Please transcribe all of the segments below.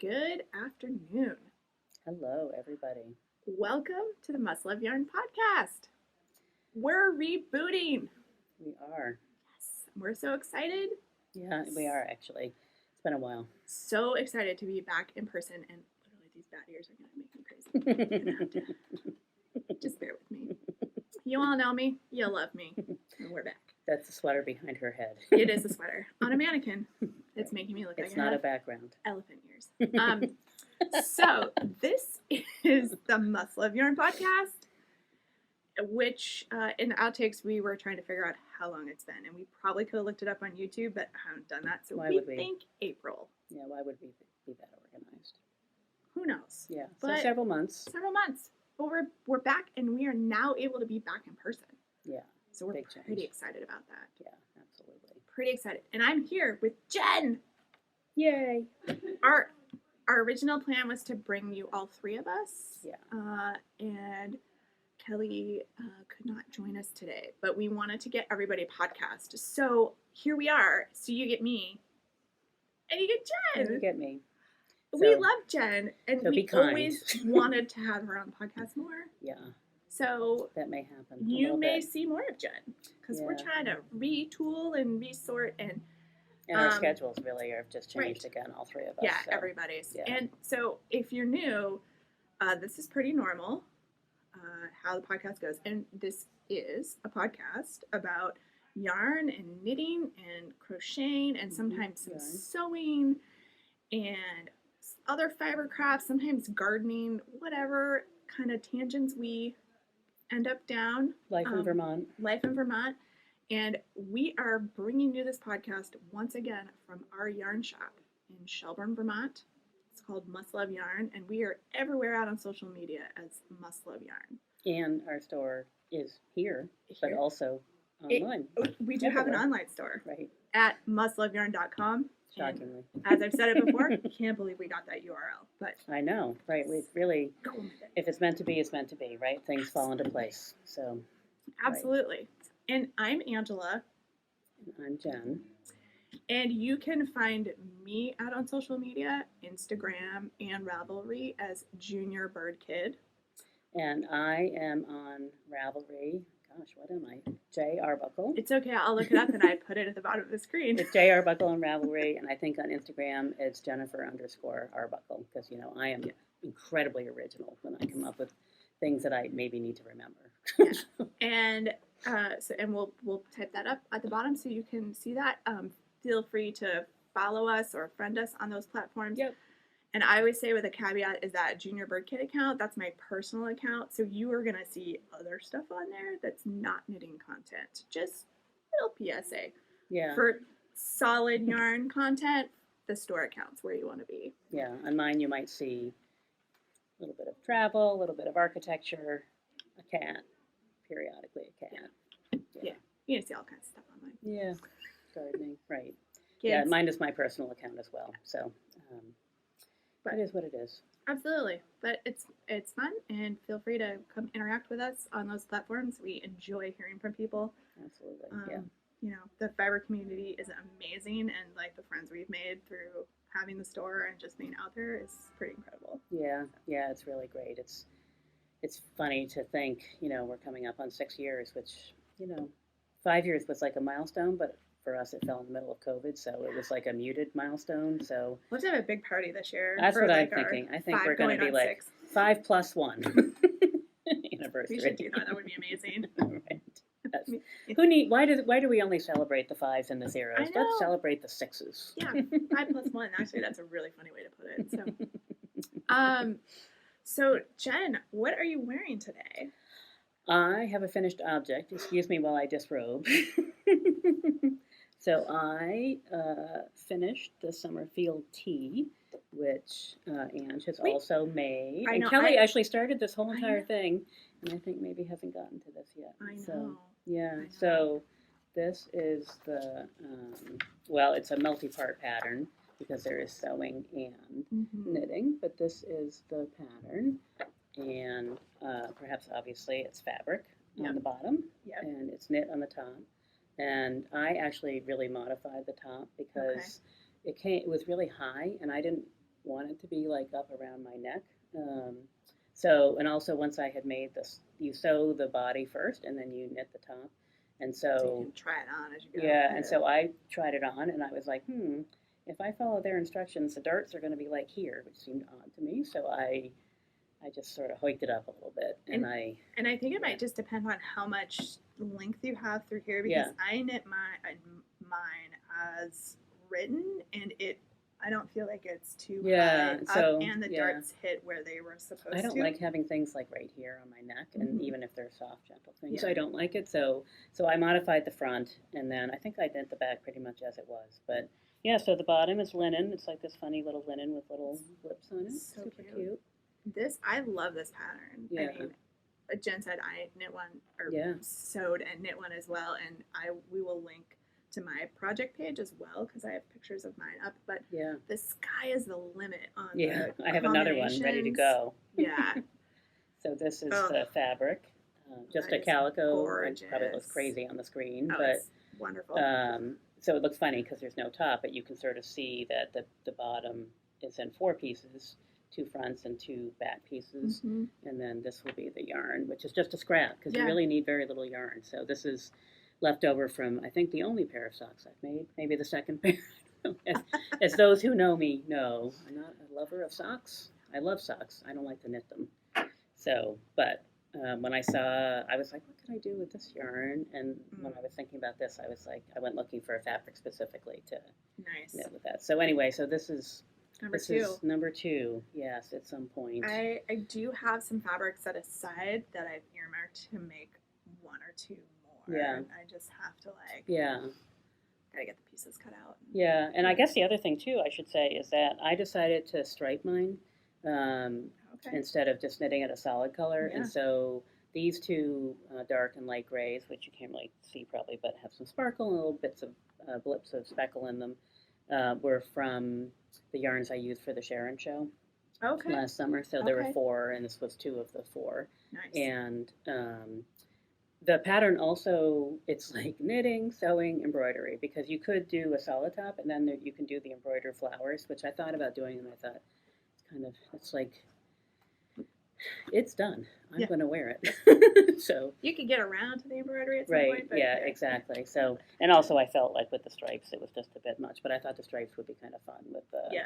Good afternoon. Hello, everybody. Welcome to the Must Love Yarn podcast. We're rebooting. We are. Yes, we're so excited. Yeah, we are actually. It's been a while. So excited to be back in person, and literally these bad ears are going to make me crazy. I'm gonna have to just bear with me. You all know me. You love me. And we're back. That's the sweater behind her head. It is a sweater on a mannequin. It's making me look like It's not a background. Elephant ears. So this is the Must Love Yarn podcast, which in the outtakes we were trying to figure out how long it's been, and we probably could have looked it up on YouTube, but haven't done that. So Why we would we? think April. Yeah, why would we be that organized? Who knows? Yeah, But so several months. Several months. But we're back, and we are now able to be back in person. Yeah, So we're big pretty change. excited about that. Yeah, absolutely. Pretty excited. And I'm here with Jen. Yay! Our original plan was to bring you all three of us. Yeah. And Kelly could not join us today, but we wanted to get everybody a podcast. So here we are. So you get me, and you get Jen. You get me. We So- love Jen, and so be we kind. always wanted to have her on the podcast more. Yeah, So that may happen. a you little may bit. see more of Jen because we're Yeah. trying to retool and resort and And our schedules really have just changed right. again, all three of us. yeah, so. everybody's. yeah. And so if you're new, this is pretty normal. How the podcast goes, and this is a podcast about yarn and knitting and crocheting and sometimes some yarn. sewing and other fiber crafts, sometimes gardening, whatever kind of tangents we end up down. Life in Vermont. Life in Vermont. And we are bringing you this podcast once again from our yarn shop in Shelburne, Vermont. It's called Must Love Yarn, and we are everywhere out on social media as Must Love Yarn. And our store is here, but Here. also online. We do have an Everywhere. online store Right, at mustloveyarn.com. And shockingly. as I've said it before, can't believe we got that URL, but I know, right? We really, go with it. if it's meant to be, it's meant to be, right? Things fall into place. So, Absolutely. And I'm Angela, I'm Jen. and you can find me out on social media, Instagram and Ravelry as Junior Bird Kid. And I am on Ravelry. Gosh, what am I? J. Arbuckle. It's okay, I'll look it up and I put it at the bottom of the screen. It's J. Arbuckle on Ravelry. And I think on Instagram, it's Jennifer_Arbuckle. Because, I am incredibly original when I come up with things that I maybe need to remember. Yeah. And we'll type that up at the bottom so you can see that. Feel free to follow us or friend us on those platforms. Yep. And I always say with a caveat is that Junior Bird Kid account, that's my personal account. So you are going to see other stuff on there that's not knitting content. Just a little PSA. Yeah. For solid yarn content, the store account's where you want to be. Yeah. On mine, you might see a little bit of travel, a little bit of architecture, a cat, periodically a cat. Yeah. You can see all kinds of stuff online. Yeah. Gardening, right. Kids. Yeah, mine is my personal account as well. So But- it is what it is. Absolutely. But it's fun, and feel free to come interact with us on those platforms. We enjoy hearing from people. Absolutely. The fiber community is amazing, and like the friends we've made through having the store and just being out there is pretty incredible. Yeah, it's really great. It's funny to think, we're coming up on 6 years, which, 5 years was like a milestone, but for us it fell in the middle of COVID, so it was like a muted milestone. So We'll have to have a big party this year. that's for what I'm like our thinking. I think 5 we're going to be on like 6. 5+1 anniversary. We should do that. That would be amazing. Right. Yes. Why do we only celebrate the 5s and the 0s? I know. Let's celebrate the 6s. Yeah, 5+1. Actually, that's a really funny way to put it. So Jen, what are you wearing today? I have a finished object. Excuse me while I disrobe. So I finished the summer field tee, which Ange has also made. I And know, Kelly I- actually started this whole I entire know. thing, and I think maybe hasn't gotten to this yet. I know. So, yeah, I know. so this is the, it's a multi-part pattern because there is sewing and Mm-hmm. knitting, but this is the pattern, and perhaps obviously it's fabric Yep. on the bottom, Yep. and it's knit on the top. And I actually really modified the top because it was really high, and I didn't want it to be like up around my neck. So, and also once I had made this, you sew the body first and then you knit the top. And So you so, can try it on as you go. yeah, and so I tried it on and I was like, if I follow their instructions, the darts are going to be like here, which seemed odd to me. So I just sort of hiked it up a little bit, and I think it might just depend on how much length you have through here, because I knit mine as written, and I don't feel like it's too high up, and the darts hit where they were supposed to. I don't like having things like right here on my neck, and even if they're soft, gentle things, I don't like it. So I modified the front, and then I think I knit the back pretty much as it was, but. Yeah, so the bottom is linen. It's like this funny little linen with little lips on it. So super cute. I love this pattern. Yeah. I mean, Jen said I knit one, or sewed and knit one as well, and we will link to my project page as well, because I have pictures of mine up. But the sky is the limit on the I have another one ready to go. Yeah. So this is the fabric, just a calico. Gorgeous. It probably looks crazy on the screen, but it's wonderful. So it looks funny because there's no top, but you can sort of see that the bottom is in 4 pieces, 2 fronts and 2 back pieces, and then this will be the yarn, which is just a scrap because you really need very little yarn. So this is left over from, I think, the only pair of socks I've made, maybe the second pair. as those who know me know, I'm not a lover of socks. I love socks. I don't like to knit them. So, but when I saw, I was like, what can I do with this yarn? And when I was thinking about this, I was like, I went looking for a fabric specifically to knit with that. So anyway, so this is number two, yes, at some point. I do have some fabric set aside that I've earmarked to make 1 or 2 more. Yeah. I just have to gotta get the pieces cut out. Yeah, and I guess the other thing too, I should say, is that I decided to stripe mine instead of just knitting it a solid color. And so these 2 dark and light grays, which you can't really see probably, but have some sparkle and little bits of blips of speckle in them, were from the yarns I used for the Sharon show last summer. So there were 4, and this was 2 of the 4. Nice. And the pattern also, it's like knitting, sewing, embroidery, because you could do a solid top, and then you can do the embroidered flowers, which I thought about doing, and I thought, it's like, it's done. I'm going to wear it. So you could get around to the embroidery at some point. But exactly. So, and also I felt like with the stripes, it was just a bit much, but I thought the stripes would be kind of fun with the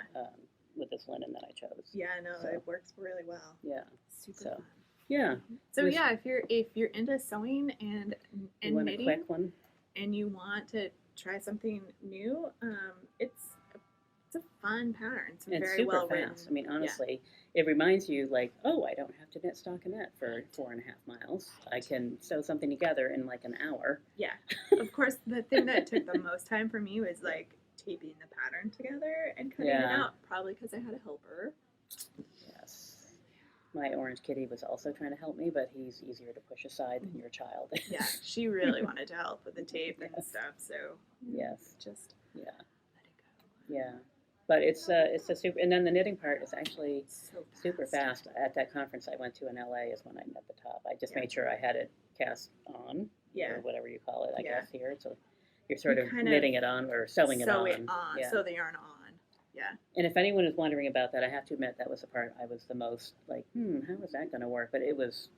with this linen that I chose. Yeah, no, it works really well. Yeah. Super fun. Yeah. So if you're into sewing and knitting, a quick one, and you want to try something new, it's a fun pattern. It's very super well fast. written. I mean, honestly, it reminds you like, oh, I don't have to knit stockinette for 4.5 miles. I can sew something together in like an hour. Yeah. Of course, the thing that took the most time for me was like taping the pattern together and cutting it out. Probably because I had a helper. Yes. My orange kitty was also trying to help me, but he's easier to push aside than your child. Yeah, she really wanted to help with the tape and stuff. So just let it go. Yeah. But it's a super, and then the knitting part is actually super fast. At that conference I went to in LA is when I knit the top. I just made sure I had it cast on, or whatever you call it, I guess here. So you're sort of knitting it on or sewing it on. Sew the yarn on. Yeah. And if anyone is wondering about that, I have to admit that was the part I was the most like, how is that going to work? But it was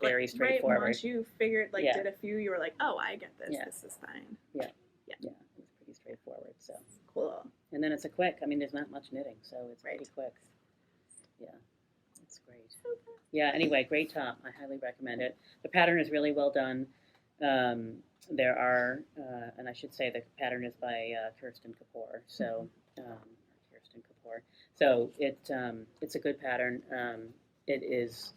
very straightforward. Right, once you figured, did a few, you were like, oh, I get this. Yeah. This is fine. Yeah. It was pretty straightforward. So cool. And then it's a quick. I mean, there's not much knitting, so it's pretty quick. Yeah, it's great. Yeah. Anyway, great top. I highly recommend it. The pattern is really well done. There are, and I should say the pattern is by Kirsten Kapoor. So Kirsten Kapoor. So it's a good pattern. It is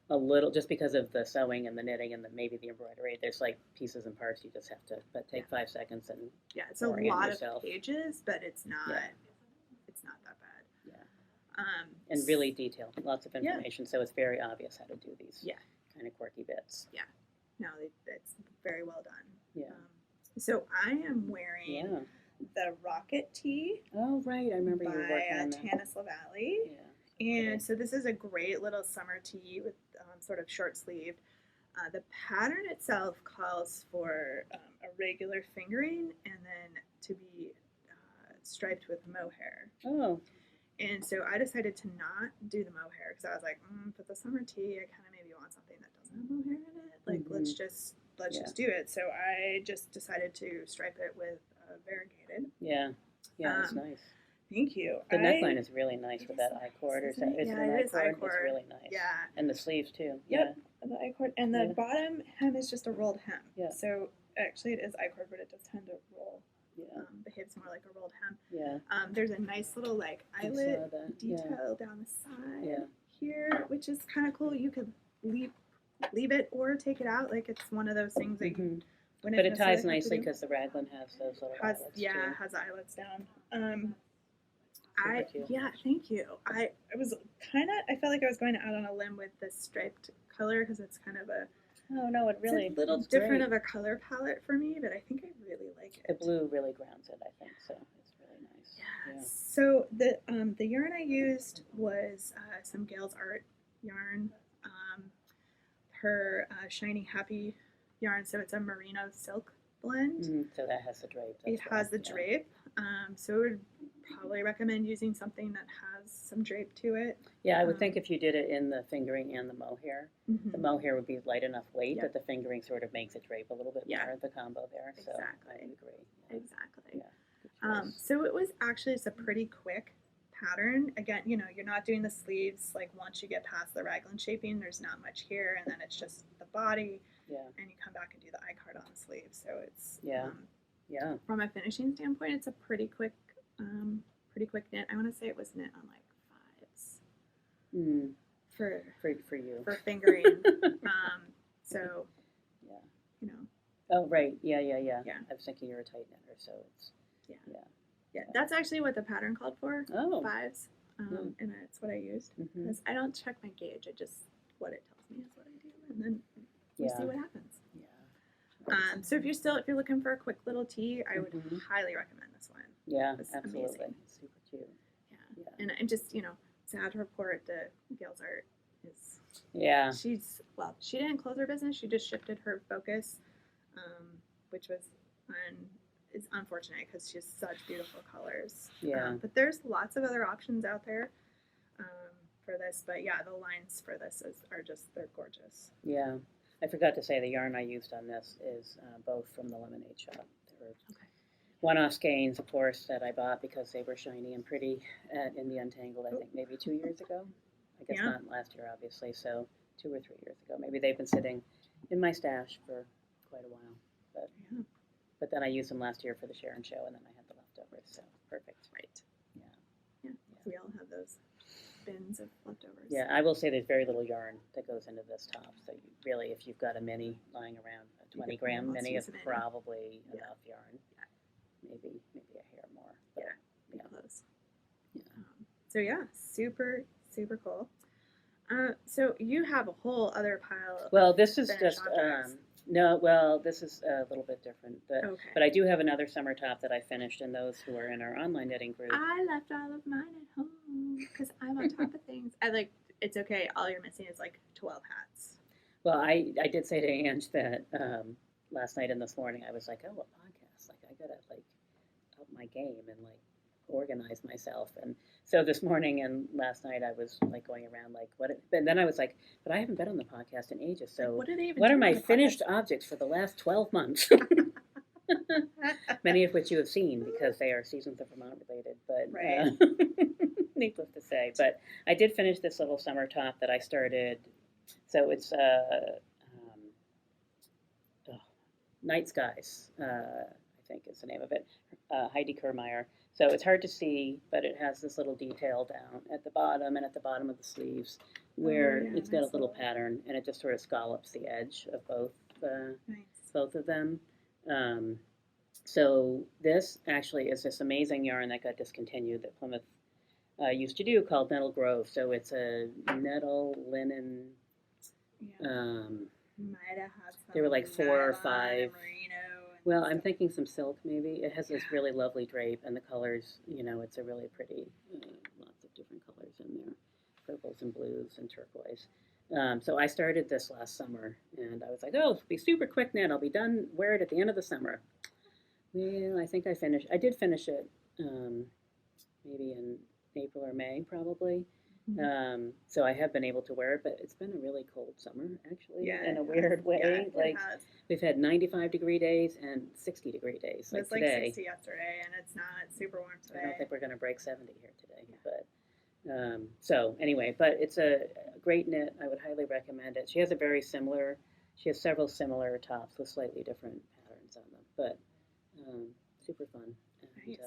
a little, just because of the sewing and the knitting and maybe the embroidery, there's like pieces and parts you just have to take 5 seconds and it's a lot of pages, but it's not that bad. Yeah. And really detailed, lots of information, so it's very obvious how to do these kind of quirky bits. Yeah. No, it's very well done. Yeah. So I am wearing the Rocket Tee. Oh, right. I remember you were working on that. By Tanis LaValle. Yeah. And so this is a great little summer tee with sort of short sleeved. The pattern itself calls for a regular fingering and then to be striped with mohair. Oh. And so I decided to not do the mohair because I was like, for the summer tee, I kind of maybe want something that doesn't have mohair in it. Like, let's just do it. So I just decided to stripe it with variegated. Yeah, it's nice. Thank you. The neckline is really nice with that I-cord. Is it an I-cord? It's really nice. Yeah. And the sleeves too. Yep. Yeah. The I-cord. And the bottom hem is just a rolled hem. Yeah. So actually it is I-cord, but it does tend to roll. Yeah. Behaves more like a rolled hem. Yeah. There's a nice little like eyelet detail down the side here, which is kind of cool. You could leave it or take it out. Like it's one of those things that you But it ties nicely because the raglan has those little eyelets too. Has eyelets down. Thank you. I was kind of, I felt like I was going out on a limb with this striped color because it's kind of a it's a little different of a color palette for me, but I think I really like it. The blue really grounds it, I think, so it's really nice. Yeah. So the yarn I used was some Gail's Art yarn, her Shiny Happy yarn. So it's a merino silk blend. So that has the drape. It has the drape. So I would probably recommend using something that has some drape to it. Yeah, I would think if you did it in the fingering and the mohair, the mohair would be light enough weight that the fingering sort of makes it drape a little bit more, the combo there. So exactly. I would agree. Yeah. Exactly. Yeah, so it was actually just a pretty quick pattern. Again, you're not doing the sleeves. Like once you get past the raglan shaping, there's not much here, and then it's just the body. Yeah. And you come back and do the I-card on the sleeve. So it's from a finishing standpoint, it's a pretty quick knit. I want to say it was knit on like 5s. For you. For fingering. So Oh right, yeah. I was thinking you're a tight knitter, so it's yeah. That's actually what the pattern called for. 5s, and that's what I used because I don't check my gauge. I just what it tells me is what I do, and then we see what happens. Yeah. So if you're looking for a quick little tee, I would highly recommend this one. Yeah, absolutely. Amazing. Super cute. Yeah. And just sad to report that Gail's Art is. Yeah. She didn't close her business. She just shifted her focus, which was is unfortunate because she has such beautiful colors. Yeah. But there's lots of other options out there for this. But yeah, the lines for this they're gorgeous. Yeah. I forgot to say the yarn I used on this is both from the Lemonade Shop. They were one-off skeins, of course, that I bought because they were shiny and pretty in the Untangled, I think maybe 2 years ago. I guess not last year, obviously, so 2 or 3 years ago. Maybe they've been sitting in my stash for quite a while. But then I used them last year for the Share and Show, and then I had the leftovers, so perfect. Right. Yeah. So we all have those bins of leftovers. Yeah, I will say there's very little yarn that goes into this top, so you really, if you've got a mini lying around, a 20-gram mini is probably enough yarn. Maybe a hair more. But, close. Yeah. So super, super cool. So you have a whole other pile. Well, this is just this is a little bit different, but I do have another summer top that I finished, and those who are in our online knitting group. I left all of mine at home because I'm on top of things. It's okay. All you're missing is like 12 hats. Well, I did say to Ange that last night and this morning I was like, a podcast. Like I gotta up my game and organize myself. And so this morning and last night I was going around and then I was like, but I haven't been on the podcast in ages. So what are my finished objects for the last 12 months? Many of which you have seen because they are Seasons of Vermont related, but needless to say. But I did finish this little summer top that I started. So it's Night Skies, I think is the name of it. Heidi Kermeyer. So it's hard to see, but it has this little detail down at the bottom and at the bottom of the sleeves where it's got a little pattern, and it just sort of scallops the edge of both of them. So this actually is this amazing yarn that got discontinued that Plymouth used to do called Nettle Grove. So it's a nettle linen. They were 4 or 5. Well, I'm thinking some silk maybe. It has this really lovely drape, and the colors, it's a really pretty, lots of different colors in there, purples and blues and turquoise. So I started this last summer, and I was like, it'll be super quick knit. I'll be done, wear it at the end of the summer. Well, I think I did finish it maybe April or May probably. Mhm. So I have been able to wear it, but it's been a really cold summer actually, Yeah, in it a has. weird way. Yeah, it Like has. we've had 95-degree days and 60-degree days. It Like was like today, 60 yesterday, and it's not super warm I don't today. think we're going to break 70 here today. Yeah. But so anyway, but it's a great knit. I would highly recommend it. She has she has several similar tops with slightly different patterns on them, but super fun and Nice.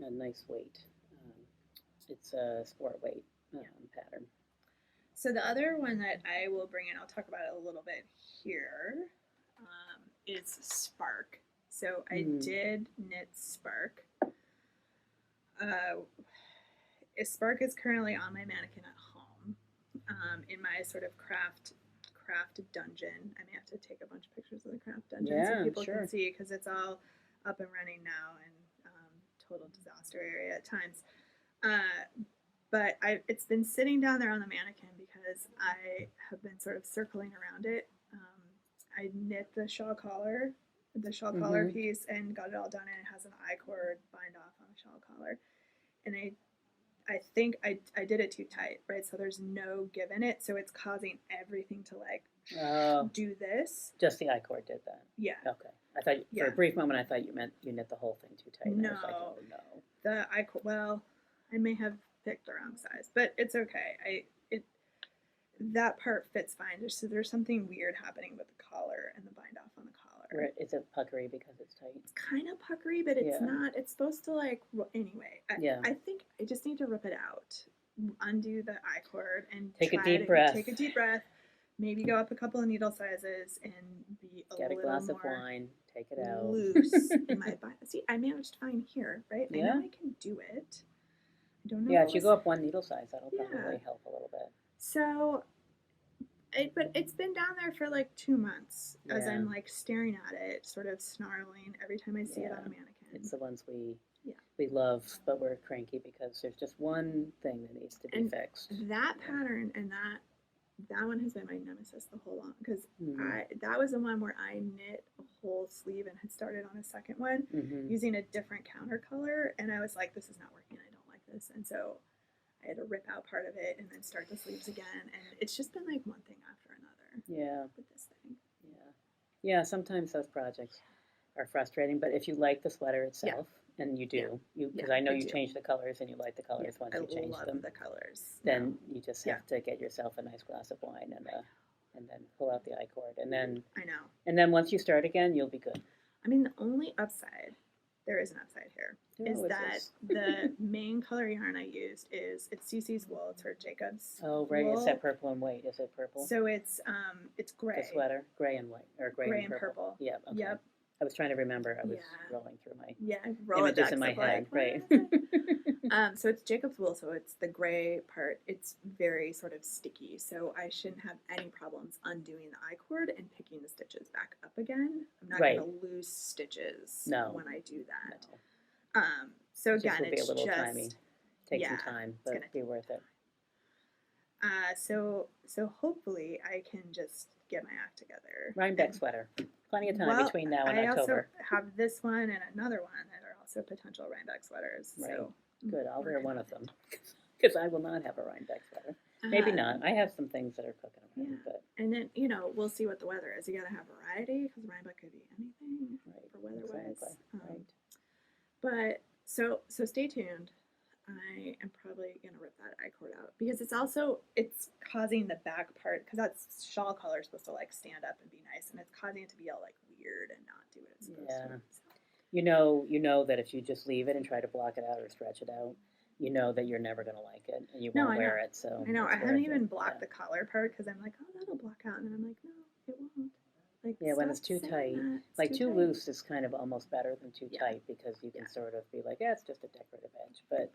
a nice weight. Um, it's a sport weight pattern. So the other one that I will bring in, I'll talk about it a little bit here, is Spark. So I did knit Spark. Spark is currently on my mannequin at home, in my sort of craft dungeon. I may have to take a bunch of pictures of the craft dungeon so people can see, because it's all up and running now and total disaster area at times. But it's been sitting down there on the mannequin because I have been sort of circling around it. I knit the shawl collar piece, and got it all done, and it has an I-cord bind off on the shawl collar. And I think I did it too tight, right? So there's no give in it, so it's causing everything to like do this. Just the I-cord did that. Yeah. Okay. I thought for a brief moment I thought you meant you knit the whole thing too tight. No. I was like, oh no. The I-cord. Well, I may have picked the wrong size, but it's okay. That part fits fine. There's something weird happening with the collar and the bind off on the collar. Is it puckery because it's tight? It's kind of puckery, but it's not. It's supposed to like anyway. I think I just need to rip it out, undo the I-cord, and take a deep breath. Take a deep breath. Maybe go up a couple of needle sizes and be get a glass of wine. Take it out. Loose in my bind. See, I managed fine here, right? Yeah. I know I can do it. I don't know. Yeah, if you go up one needle size, that'll probably help a little bit. So, but it's been down there for like 2 months as I'm like staring at it, sort of snarling every time I see it on a mannequin. It's the ones we love, but we're cranky because there's just one thing that needs to be fixed. That pattern and that one has been my nemesis the whole long, because that was the one where I knit a whole sleeve and had started on a second one using a different counter color, and I was like, this is not working. I don't like this, and so I had to rip out part of it and then start the sleeves again, and it's just been like one thing after another. Yeah. With this thing. Yeah. Sometimes those projects are frustrating, but if you like the sweater itself, and you do, because I know you change the colors and you like the colors once you change them. I love the colors. Then you just have to get yourself a nice glass of wine and then pull out the I-cord, and then I know. And then once you start again, you'll be good. I mean, the only upside, there is an upside here, is that the main color yarn I used it's CC's wool. It's her Jacob's. Oh, right. wool. It's that purple and white. Is it purple? So it's gray. The sweater, gray and white, or gray and purple. Yeah. Okay. Yep. I was trying to remember. I was rolling through my images in my head. Right. So it's Jacob's wool. So it's the gray part. It's very sort of sticky. So I shouldn't have any problems undoing the I-cord and picking the stitches back up again. I'm not going to lose stitches when I do that. No. So again, it's just a little timey. Take some time, but be worth it. So hopefully I can just get my act together. Rhinebeck sweater. Plenty of time between now and October. I also have this one and another one that are also potential Rhinebeck sweaters. Right. So good. I'll wear one of them because I will not have a Rhinebeck sweater. Maybe not. I have some things that are cooking around. But and then we'll see what the weather is. You got to have variety because Rhinebeck could be anything for weather-wise. Exactly. But so stay tuned. I am probably going to rip that I-cord out because it's causing the back part, because that shawl color is supposed to like stand up and be nice, and it's causing it to be all like weird and not do what it's supposed to. So. You know that if you just leave it and try to block it out or stretch it out, you know that you're never going to like it and you won't wear it. So I know. I haven't even blocked the collar part because I'm like, oh, that'll block out, and then I'm like, no, it won't. Like, when it's too tight, like too loose is kind of almost better than too tight, because you can sort of be like, it's just a decorative edge, but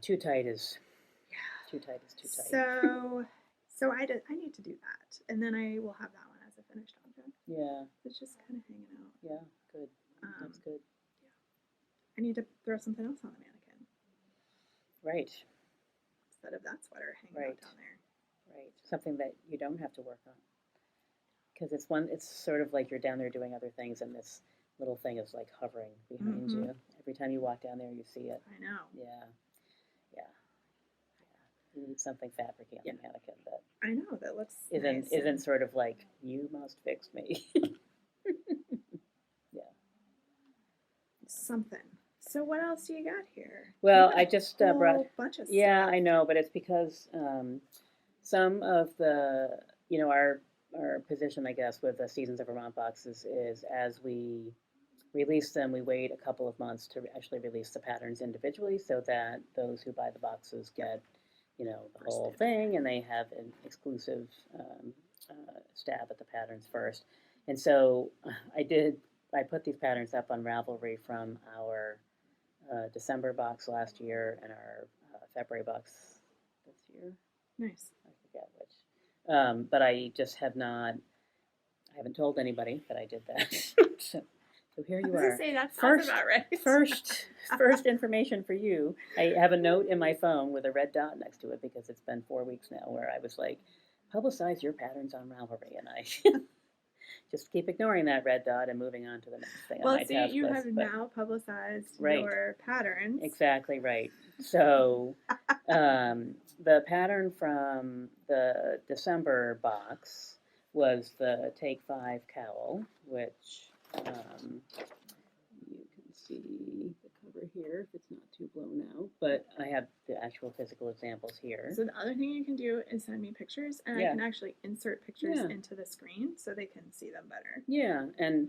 too tight is too tight. So I need to do that, and then I will have that one as a finished object. Yeah, it's just kind of hanging out. Yeah, good. That's good. Yeah, I need to throw something else on the mannequin. Right. Instead of that sweater hanging out down there. Right. Something that you don't have to work on. Because it's sort of like you're down there doing other things, and this little thing is like hovering behind you. Every time you walk down there, you see it. I know. Yeah. You need something fabricy on the mannequin that I know, that looks isn't sort of like, you must fix me. Yeah. Something. So what else do you got here? Well, I just a brought. whole bunch of Yeah, stuff. I know, but it's because some of the, our position, I guess, with the Seasons of Vermont boxes is as we release them, we wait a couple of months to actually release the patterns individually so that those who buy the boxes get, the whole thing, and they have an exclusive stab at the patterns first. And so I put these patterns up on Ravelry from our December box last year and our February box this year. Nice. I forget which. But I just have not. I haven't told anybody that I did that. so here you are. Say, that sounds about right. first information for you. I have a note in my phone with a red dot next to it because it's been 4 weeks now where I was like, publicize your patterns on Ravelry, and I just keep ignoring that red dot and moving on to the next thing on my task list. You have now publicized your patterns. Exactly right. So the pattern from the December box was the Take 5 cowl, which you can see the cover here if it's not too blown out, but I have the actual physical examples here. So the other thing you can do is send me pictures, and I can actually insert pictures into the screen so they can see them better. Yeah, and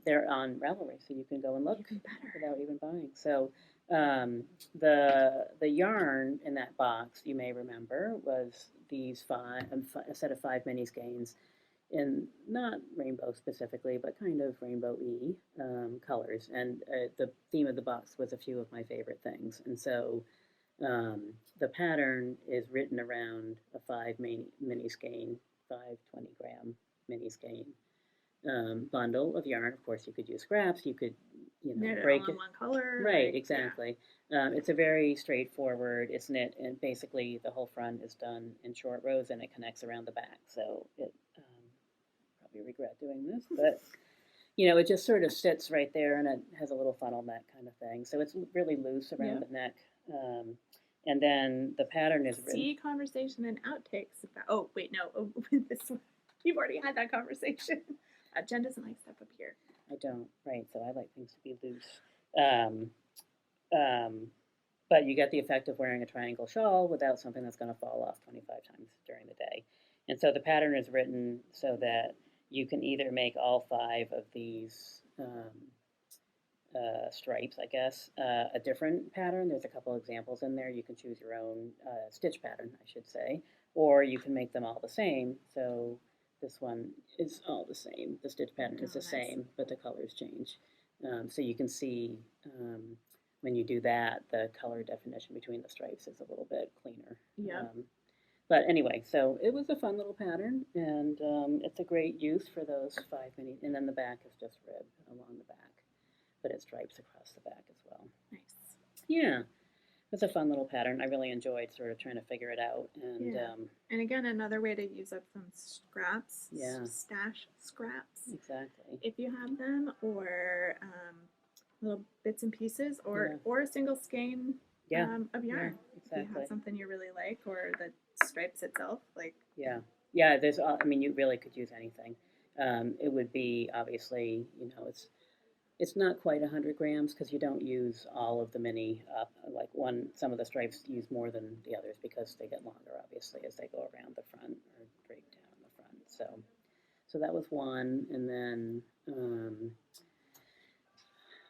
they're on Ravelry, so you can go and look without even buying. So the yarn in that box, you may remember, was these a set of 5 mini skeins in not rainbow specifically, but kind of rainbow-y colors. And the theme of the box was a few of my favorite things. And so the pattern is written around a 5 mini skein, 5 20-gram mini skein bundle of yarn. Of course, you could use scraps. You could, break it all in one color. Right, exactly. Yeah. It's a very straightforward. It's knit, and basically the whole front is done in short rows, and it connects around the back. So it probably regret doing this, but it just sort of sits right there, and it has a little funnel neck kind of thing. So it's really loose around the neck. And then the pattern is written. See conversation and outtakes. Oh wait, no, this one. You've already had that conversation. Jen doesn't like stuff up here. I don't, right, so I like things to be loose. But you get the effect of wearing a triangle shawl without something that's going to fall off 25 times during the day. And so the pattern is written so that you can either make all 5 of these stripes, I guess, a different pattern. There's a couple examples in there. You can choose your own stitch pattern, I should say, or you can make them all the same. So this one is all the same. The stitch pattern is the same, but the colors change. So you can see when you do that, the color definition between the stripes is a little bit cleaner. Yeah. But anyway, so it was a fun little pattern, and it's a great use for those 5 mini. And then the back is just ribbed along the back, but it stripes across the back as well. Nice. Yeah. It's a fun little pattern. I really enjoyed sort of trying to figure it out. And and again, another way to use up some scraps. Yeah. Stash scraps. Exactly. If you have them, or little bits and pieces, or a single skein of yarn. Yeah, exactly. If you have something you really like, or the stripes itself, like. Yeah. There's. I mean, you really could use anything. It would be obviously, it's not quite 100 grams because you don't use all of the mini up. Like some of the stripes use more than the others because they get longer, obviously, as they go around the front or drape down the front. So that was one, and then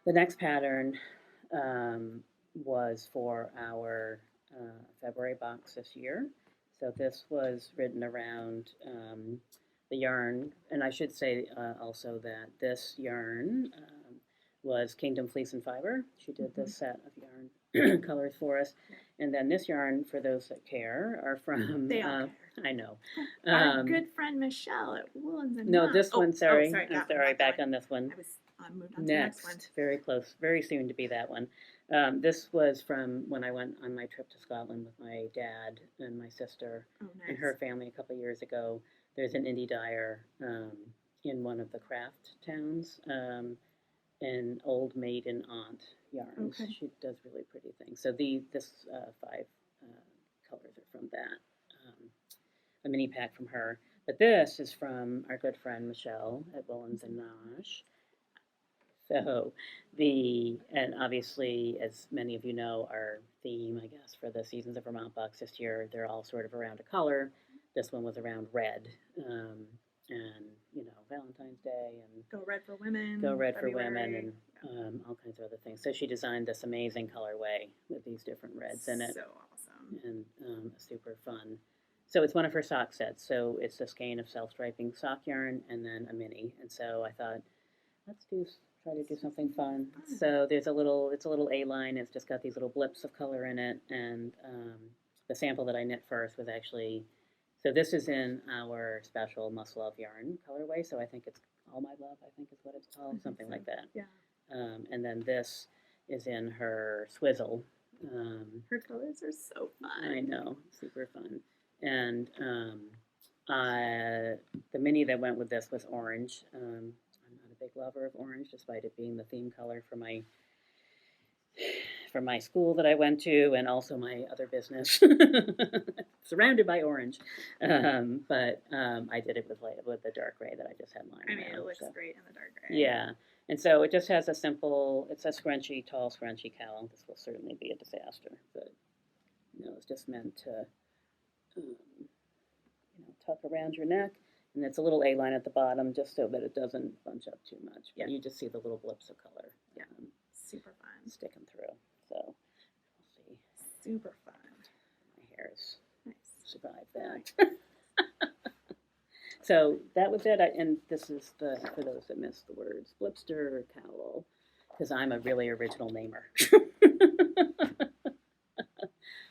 the next pattern was for our February box this year. So this was written around the yarn, and I should say also that this yarn was Kingdom Fleece and Fiber. She did this set of yarn colors for us. And then this yarn, for those that care, are from... They all care. I know. Our good friend Michelle at Woolens and No, this one, sorry. I'm sorry, back on this one. I moved on to the next one. Very close, very soon to be that one. This was from when I went on my trip to Scotland with my dad and my sister and her family a couple of years ago. There's an indie dyer in one of the craft towns, an Old Maiden Aunt yarns. Okay. She does really pretty things. So this 5 colors are from that. A mini pack from her. But this is from our good friend Michelle at Willens and Nosh. So and obviously, as many of you know, our theme, I guess, for the Seasons of Vermont box this year, they're all sort of around a color. This one was around red, and Valentine's Day and Go Red for Women. Go Red February. for Women, and all kinds of other things. So she designed this amazing colorway with these different reds in it. So awesome. And super fun. So it's one of her sock sets. So it's a skein of self-striping sock yarn and then a mini. And so I thought, let's try to do something fun. So it's a little A-line. It's just got these little blips of color in it. And the sample that I knit first was actually, so this is in our special Must Love yarn colorway. So I think it's All My Love, I think is what it's called, something like that. Yeah. And then this is in her Swizzle. Her colors are so fun. I know, super fun. And the mini that went with this was orange. I'm not a big lover of orange, despite it being the theme color for my school that I went to, and also my other business, surrounded by orange. But I did it with the dark gray that I just had lying around. It looks great in the dark gray. Yeah, and so it just has it's a scrunchy, tall scrunchy cowl. This will certainly be a disaster, but it's just meant to tuck around your neck, and it's a little A-line at the bottom just so that it doesn't bunch up too much. But you just see the little blips of color. Yeah, super fun. Sticking through. So we'll see. Super fun. My hair's nice. Survived that. So that was it. And this is for those that missed the words, blipster cowl, because I'm a really original namer.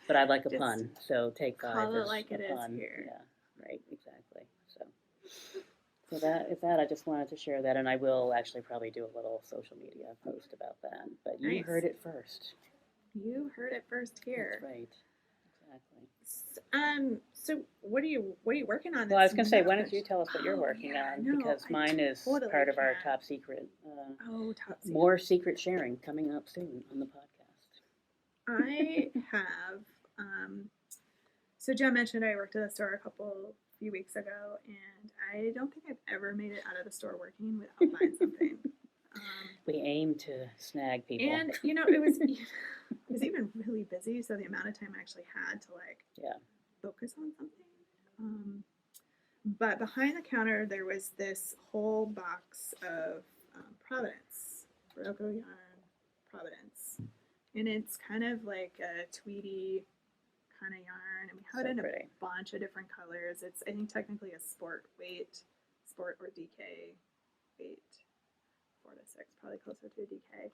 But I like a pun, so take 5 call it as like a it pun. is here. Yeah, right, exactly. So that I just wanted to share that, and I will actually probably do a little social media post about that. But you heard it first. You heard it first here. That's right. Exactly. So what are you working on? Well, I was going to say, why don't you tell us what you're working on? Because mine is part of our top secret. Top secret. More secret sharing coming up soon on the podcast. I have. So Jen mentioned I worked at the store a few weeks ago, and I don't think I've ever made it out of the store working without buying something. We aim to snag people. And it was even really busy, so the amount of time I actually had to focus on something. But behind the counter there was this whole box of Providence, Barocco yarn, Providence, and it's kind of like a tweedy kind of yarn, and we have it in a bunch of different colors. It's, I think, technically a sport or DK weight, 4 to 6, probably closer to a DK.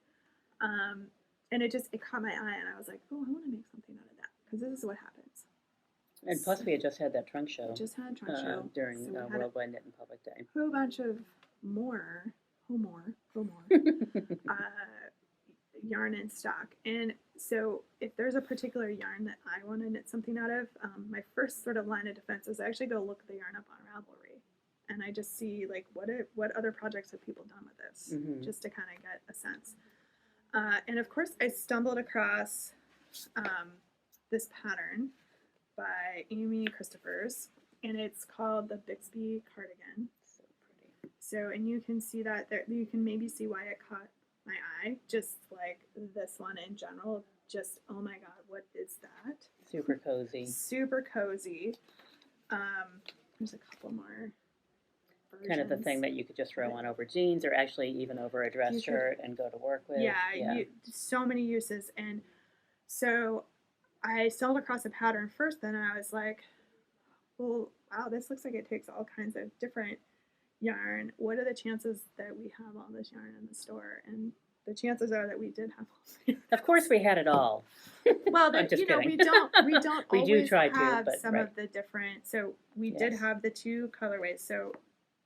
And it caught my eye, and I was like, oh, I want to make something out of that, because this is what happens. And plus, we had just had that trunk show. During so Worldwide Knit and Public Day. A whole bunch of more yarn in stock. And so if there's a particular yarn that I want to knit something out of, my first sort of line of defense is I actually go look the yarn up on Ravelry, and I just see what other projects have people done with this, just to kind of get a sense. And of course I stumbled across this pattern by Amy Christophers, and it's called the Bixby Cardigan. So pretty. So, and you can see that there, you can maybe see why it caught my eye, just like this one in general. Just, oh my god, what is that? Super cozy. Super cozy. There's a couple more versions. Kind of the thing that you could just throw on over jeans, or actually even over a dress shirt and go to work with. Yeah. So many uses. And so I stumbled across a pattern first, then, and I was like, well, wow, this looks like it takes all kinds of different yarn. What are the chances that we have all this yarn in the store? And the chances are that we did have all. Of course, we had it all. Well, but, we don't we always do try have to, but some of the different. So we did have the 2 colorways. So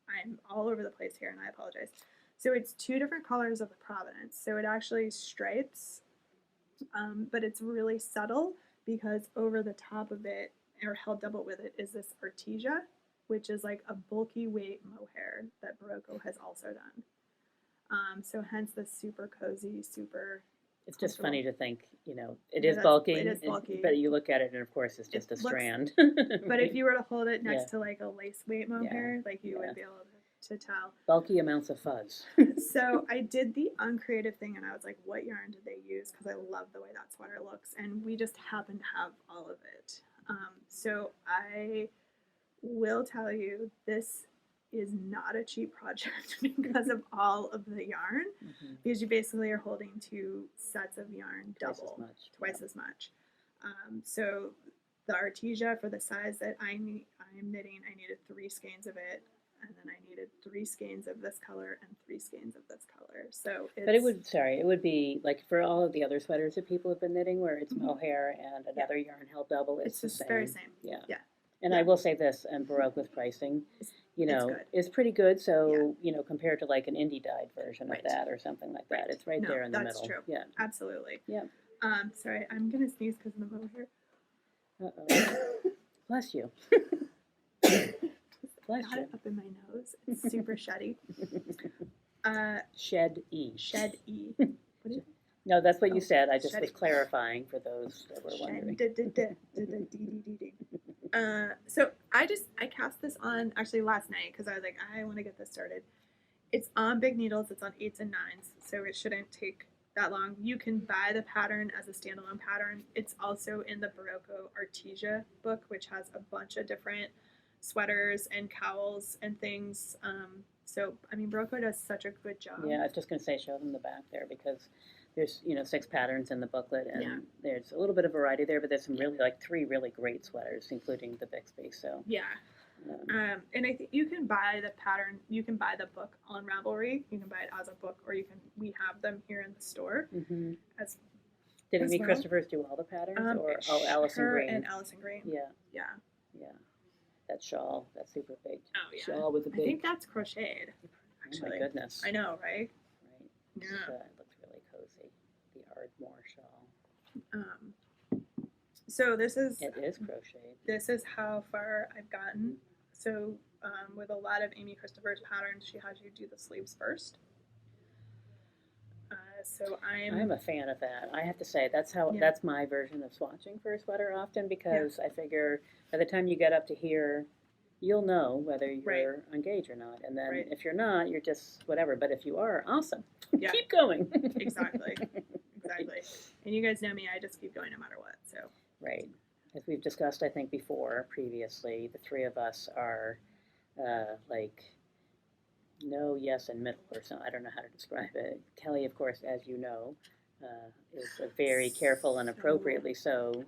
I'm all over the place here, and I apologize. So it's 2 different colors of the Providence. So it actually stripes, but it's really subtle, because over the top of it, or held double with it, is this Artesia, which is like a bulky weight mohair that Barocco has also done. So hence the super cozy, super It's just funny to think, it Yeah, is bulky. it is bulky. But you look at it, and of course, it's just a looks- strand. But if you were to hold it next Yeah. to like a lace weight mohair, like you Yeah. would be able to tell. Bulky amounts of fuzz. So I did the uncreative thing, and I was like, what yarn did they use? Because I love the way that sweater looks, and we just happen to have all of it. So I will tell you, this is not a cheap project because of all of the yarn, because you basically are holding 2 sets of yarn double, twice as much. So the Artesia, for the size that I'm knitting, I needed 3 skeins of it, and then I needed 3 skeins of this color and 3 skeins of this color. So it's, But it would be like for all of the other sweaters that people have been knitting, where it's mohair and another yarn held double. It's the just same. very same. Yeah. Yeah. And I will say this, and Baroque with pricing, is pretty good. So, compared to like an indie dyed version of that or something like that, it's right there in the middle. That's true. Yeah. Absolutely. Yeah. Sorry, I'm going to sneeze because of the mohair. Uh-oh. Bless you. Bless Got you. it up in my nose. It's super sheddy. Shed-E. Shed-E. What is it? No, that's what you said. I just was clarifying for those that were wondering. So I cast this on actually last night because I was like, I want to get this started. It's on big needles. It's on 8s and 9s, so it shouldn't take that long. You can buy the pattern as a standalone pattern. It's also in the Barocco Artesia book, which has a bunch of different sweaters and cowls and things. So I mean, Barocco does such a good job. Yeah, I was just going to say, show them the back there, because there's 6 patterns in the booklet, and there's a little bit of variety there, but there's some really 3 really great sweaters, including the Bixby. So yeah. And I think you can buy the pattern. You can buy the book on Ravelry. You can buy it as a book, or we have them here in the store. Mm-hmm. Did Amy Christopher's do all the patterns, or Allison Green? And Allison Green. Yeah. That shawl, that super big shawl with a big. I think that's crocheted. Actually. Oh my goodness. I know, right? Right. Yeah. It looks really cozy. The Ardmore shawl. So this is. It is crocheted. This is how far I've gotten. So with a lot of Amy Christopher's patterns, she has you do the sleeves first. So I'm a fan of that. I have to say that's my version of swatching for a sweater often, because I figure by the time you get up to here, you'll know whether you're on gauge or not. And then if you're not, you're just whatever. But if you are, awesome. Yeah. Keep going. Exactly. And you guys know me, I just keep going no matter what. So right. As we've discussed, I think previously, the 3 of us are no, yes, and middle, or something. I don't know how to describe it. Kelly, of course, as you know, is a very careful and appropriately so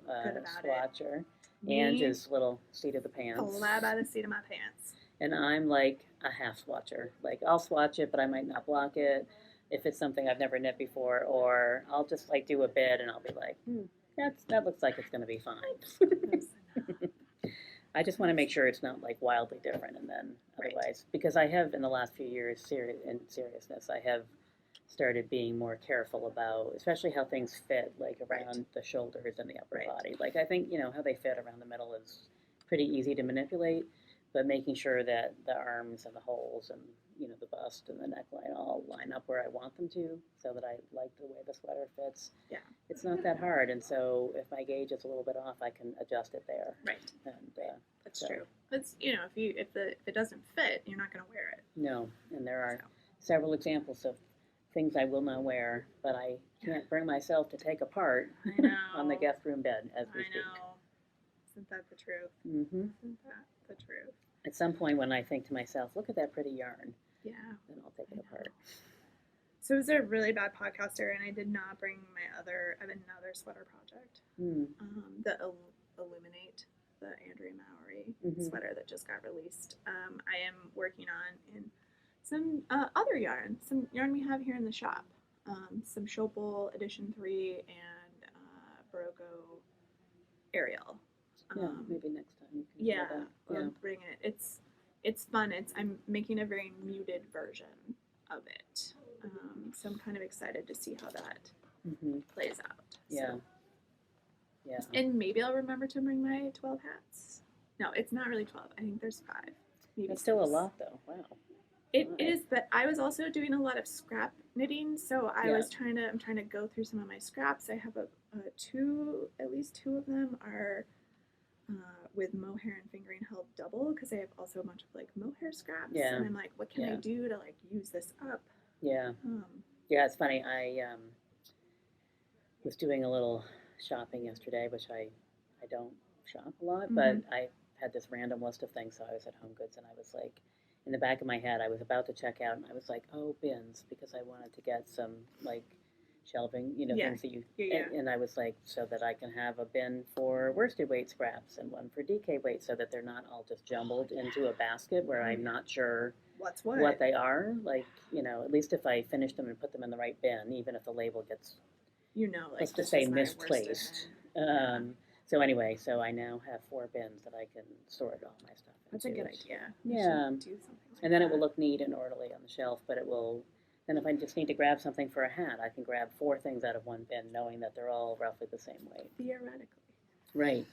swatcher. Ange is little seat of the pants. Fly by the seat of my pants. And I'm like a half swatcher. I'll swatch it, but I might not block it if it's something I've never knit before, or I'll just do a bit and I'll be like, that looks like it's going to be fine. I just want to make sure it's not wildly different, and then otherwise, because I have in the last few years, in seriousness, I have started being more careful about, especially how things fit, around the shoulders and the upper body. I think how they fit around the middle is pretty easy to manipulate, but making sure that the arms and the holes and the bust and the neckline all line up where I want them to, so that I like the way the sweater fits. Yeah, it's not that hard, and so if my gauge is a little bit off, I can adjust it there. Right, and that's true. It's if it doesn't fit, you're not going to wear it. No, and there are several examples of things I will not wear, but I can't bring myself to take apart on the guest room bed as we speak. I know. Isn't that the truth? Mm-hmm. Isn't that the truth? At some point when I think to myself, look at that pretty yarn, then I'll take it apart. So I was a really bad podcaster, and I did not bring I have another sweater project. The Illuminate, the Andrea Mowry sweater that just got released. I am working on in some other yarn, some yarn we have here in the shop. Some Schopel Edition 3 and Barocco Ariel. Maybe next time you can I'll bring it. It's fun. I'm making a very muted version of it. So I'm kind of excited to see how that plays out. Yeah. So. Yeah. And maybe I'll remember to bring my 12 hats. No, it's not really 12. I think there's 5. Maybe That's still a 6. lot, though. Wow. It is, but I was also doing a lot of scrap knitting, so I'm trying to go through some of my scraps. I have at least two of them are with mohair and fingering held double because I have also a bunch of like mohair scraps. Yeah. And I'm like, what can I do to like use this up? Yeah. Yeah, it's funny. I was doing a little shopping yesterday, which I don't shop a lot, but I had this random list of things. So I was at Home Goods, and I was like, in the back of my head, I was about to check out, and I was like, oh, bins, because I wanted to get some like shelving, things that you. And I was like, so that I can have a bin for worsted weight scraps and one for DK weight, so that they're not all just jumbled into a basket where I'm not sure what they are. Like, at least if I finish them and put them in the right bin, even if the label gets, like, let's just say misplaced. So anyway, so I now have 4 bins that I can sort all my stuff into. That's a good idea. Yeah. Do something like and then it will look neat and orderly on the shelf, but it will, then if I just need to grab something for a hat, I can grab 4 things out of one bin, knowing that they're all roughly the same weight. Theoretically. Right.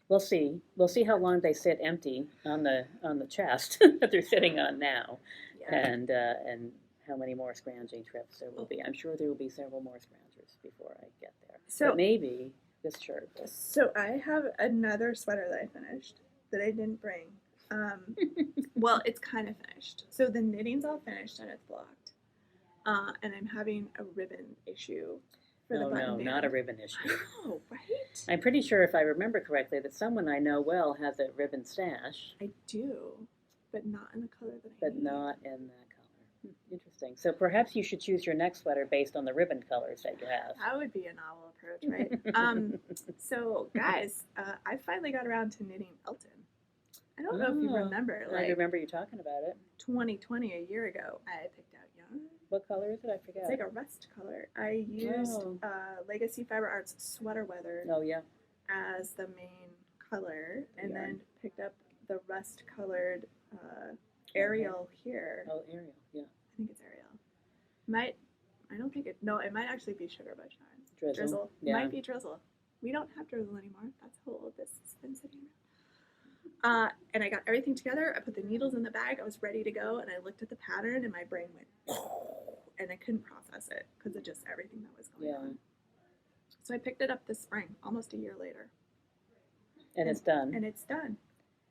We'll see. We'll see how long they sit empty on the chest that they're sitting on now, and how many more scrounging trips there will be. I'm sure there will be several more scroungers before I get there. So but maybe this shirt. So I have another sweater that I finished that I didn't bring. Well, it's kind of finished. So the knitting's all finished and it's blocked. And I'm having a ribbon issue. No, not a ribbon issue. Oh, right? I'm pretty sure, if I remember correctly, that someone I know well has a ribbon stash. I do, but not in the color that I But need. not in that color. Interesting. So perhaps you should choose your next sweater based on the ribbon colors that you have. That would be a novel approach, right? So, guys, I finally got around to knitting Elton. I don't know if you remember. I remember you talking about it. 2020, a year ago, I picked out yarn. What color is it? I forget. It's like a rust color. I used Legacy Fiber Arts Sweater Weather as the main color, and then picked up the rust colored Ariel here. Oh, Ariel, yeah. I think it's Ariel. It might actually be Sugar by Shine. Drizzle. Yeah. Might be Drizzle. We don't have Drizzle anymore. That's how old this has been sitting around. And I got everything together. I put the needles in the bag. I was ready to go, and I looked at the pattern, and my brain went, and I couldn't process it because of just everything that was going on. So I picked it up this spring, almost a year later. And it's done. And it's done.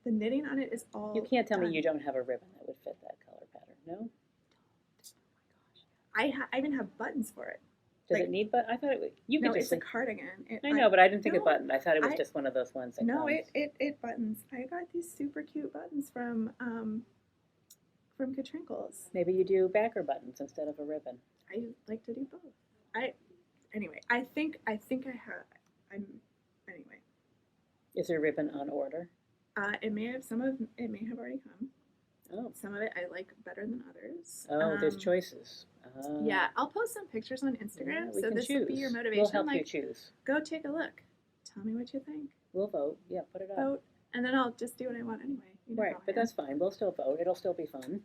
The knitting on it is all You can't tell done. me you don't have a ribbon that would fit that color pattern, no? Oh my gosh. I even have buttons for it. Does it need buttons? I thought it would. No, it's a cardigan. I know, but I didn't think it buttoned. I thought it was just one of those ones that No, it buttons. I got these super cute buttons from Katrinkles. Maybe you do backer buttons instead of a ribbon. I like to do both. Anyway, I think I have. Anyway. Is there a ribbon on order? It may have already come. Oh. Some of it I like better than others. Oh, there's choices. Yeah, I'll post some pictures on Instagram, so this choose. will be your motivation. We'll help you choose. Go take a look. Tell me what you think. We'll vote. Yeah, put it up. Vote, and then I'll just do what I want anyway. Right, but that's fine. We'll still vote. It'll still be fun.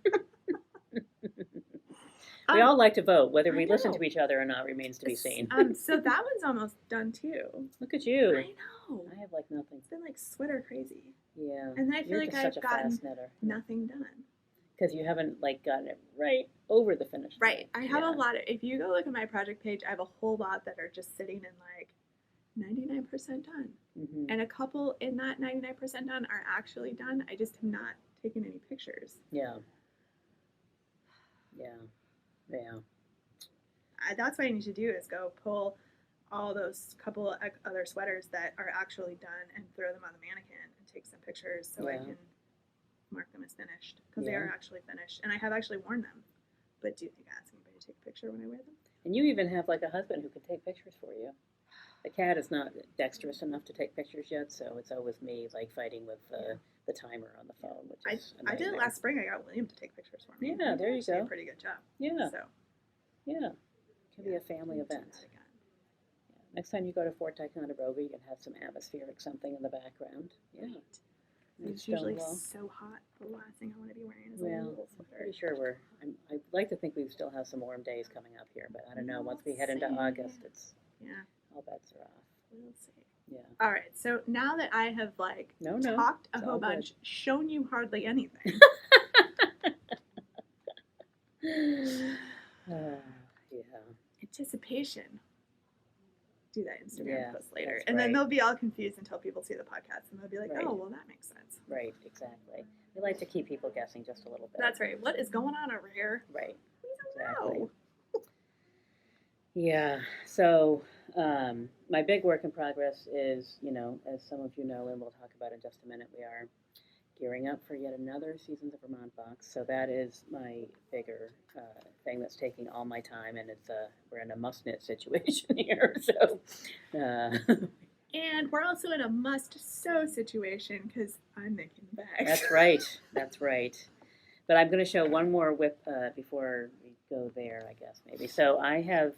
We all like to vote. Whether we listen to each other or not remains to be seen. So that one's almost done too. Look at you. I know. I have like nothing. It's been like sweater crazy. Yeah. And I feel like I've gotten knitter. nothing done. Because you haven't like gotten it right over the finish line. Right. I have a lot of. If you go look at my project page, I have a whole lot that are just sitting in like 99% done, and a couple in that 99% done are actually done. I just have not taken any pictures. Yeah. That's what I need to do is go pull all those couple other sweaters that are actually done and throw them on the mannequin and take some pictures so I can mark them as finished because they are actually finished and I have actually worn them. But do you think I ask anybody to take a picture when I wear them? And you even have like a husband who can take pictures for you. The cat is not dexterous enough to take pictures yet, so it's always me like fighting with the timer on the phone. Which is I did it last spring. I got William to take pictures for me. Yeah, there you go. Did a pretty good job. Yeah. So. Yeah. It can be a family event. Next time you go to Fort Ticonderoga, you can have some atmospheric something in the background. Yeah. It's usually so hot. The last thing I want to be wearing is a wool sweater. I'm pretty sure I'd like to think we still have some warm days coming up here, but I don't know. Once we head into August, it's all bets are off. We'll see. Yeah. All right. So now that I have like talked a whole bunch, shown you hardly anything. Yeah. Anticipation. Do that Instagram Yeah, post later. that's And then right. they'll be all confused until people see the podcast and they'll be like, Right. oh, well, that makes sense. Right, exactly. We like to keep people guessing just a little bit. That's right. What is going on over here? Right, We don't exactly. know. Yeah, so my big work in progress is, as some of you know, and we'll talk about in just a minute, we are gearing up for yet another Seasons of Vermont box. So that is my bigger thing that's taking all my time, and we're in a must knit situation here. So, and we're also in a must sew situation because I'm making the bags. That's right. That's right. But I'm going to show one more whip before we go there, I guess, maybe. So I have,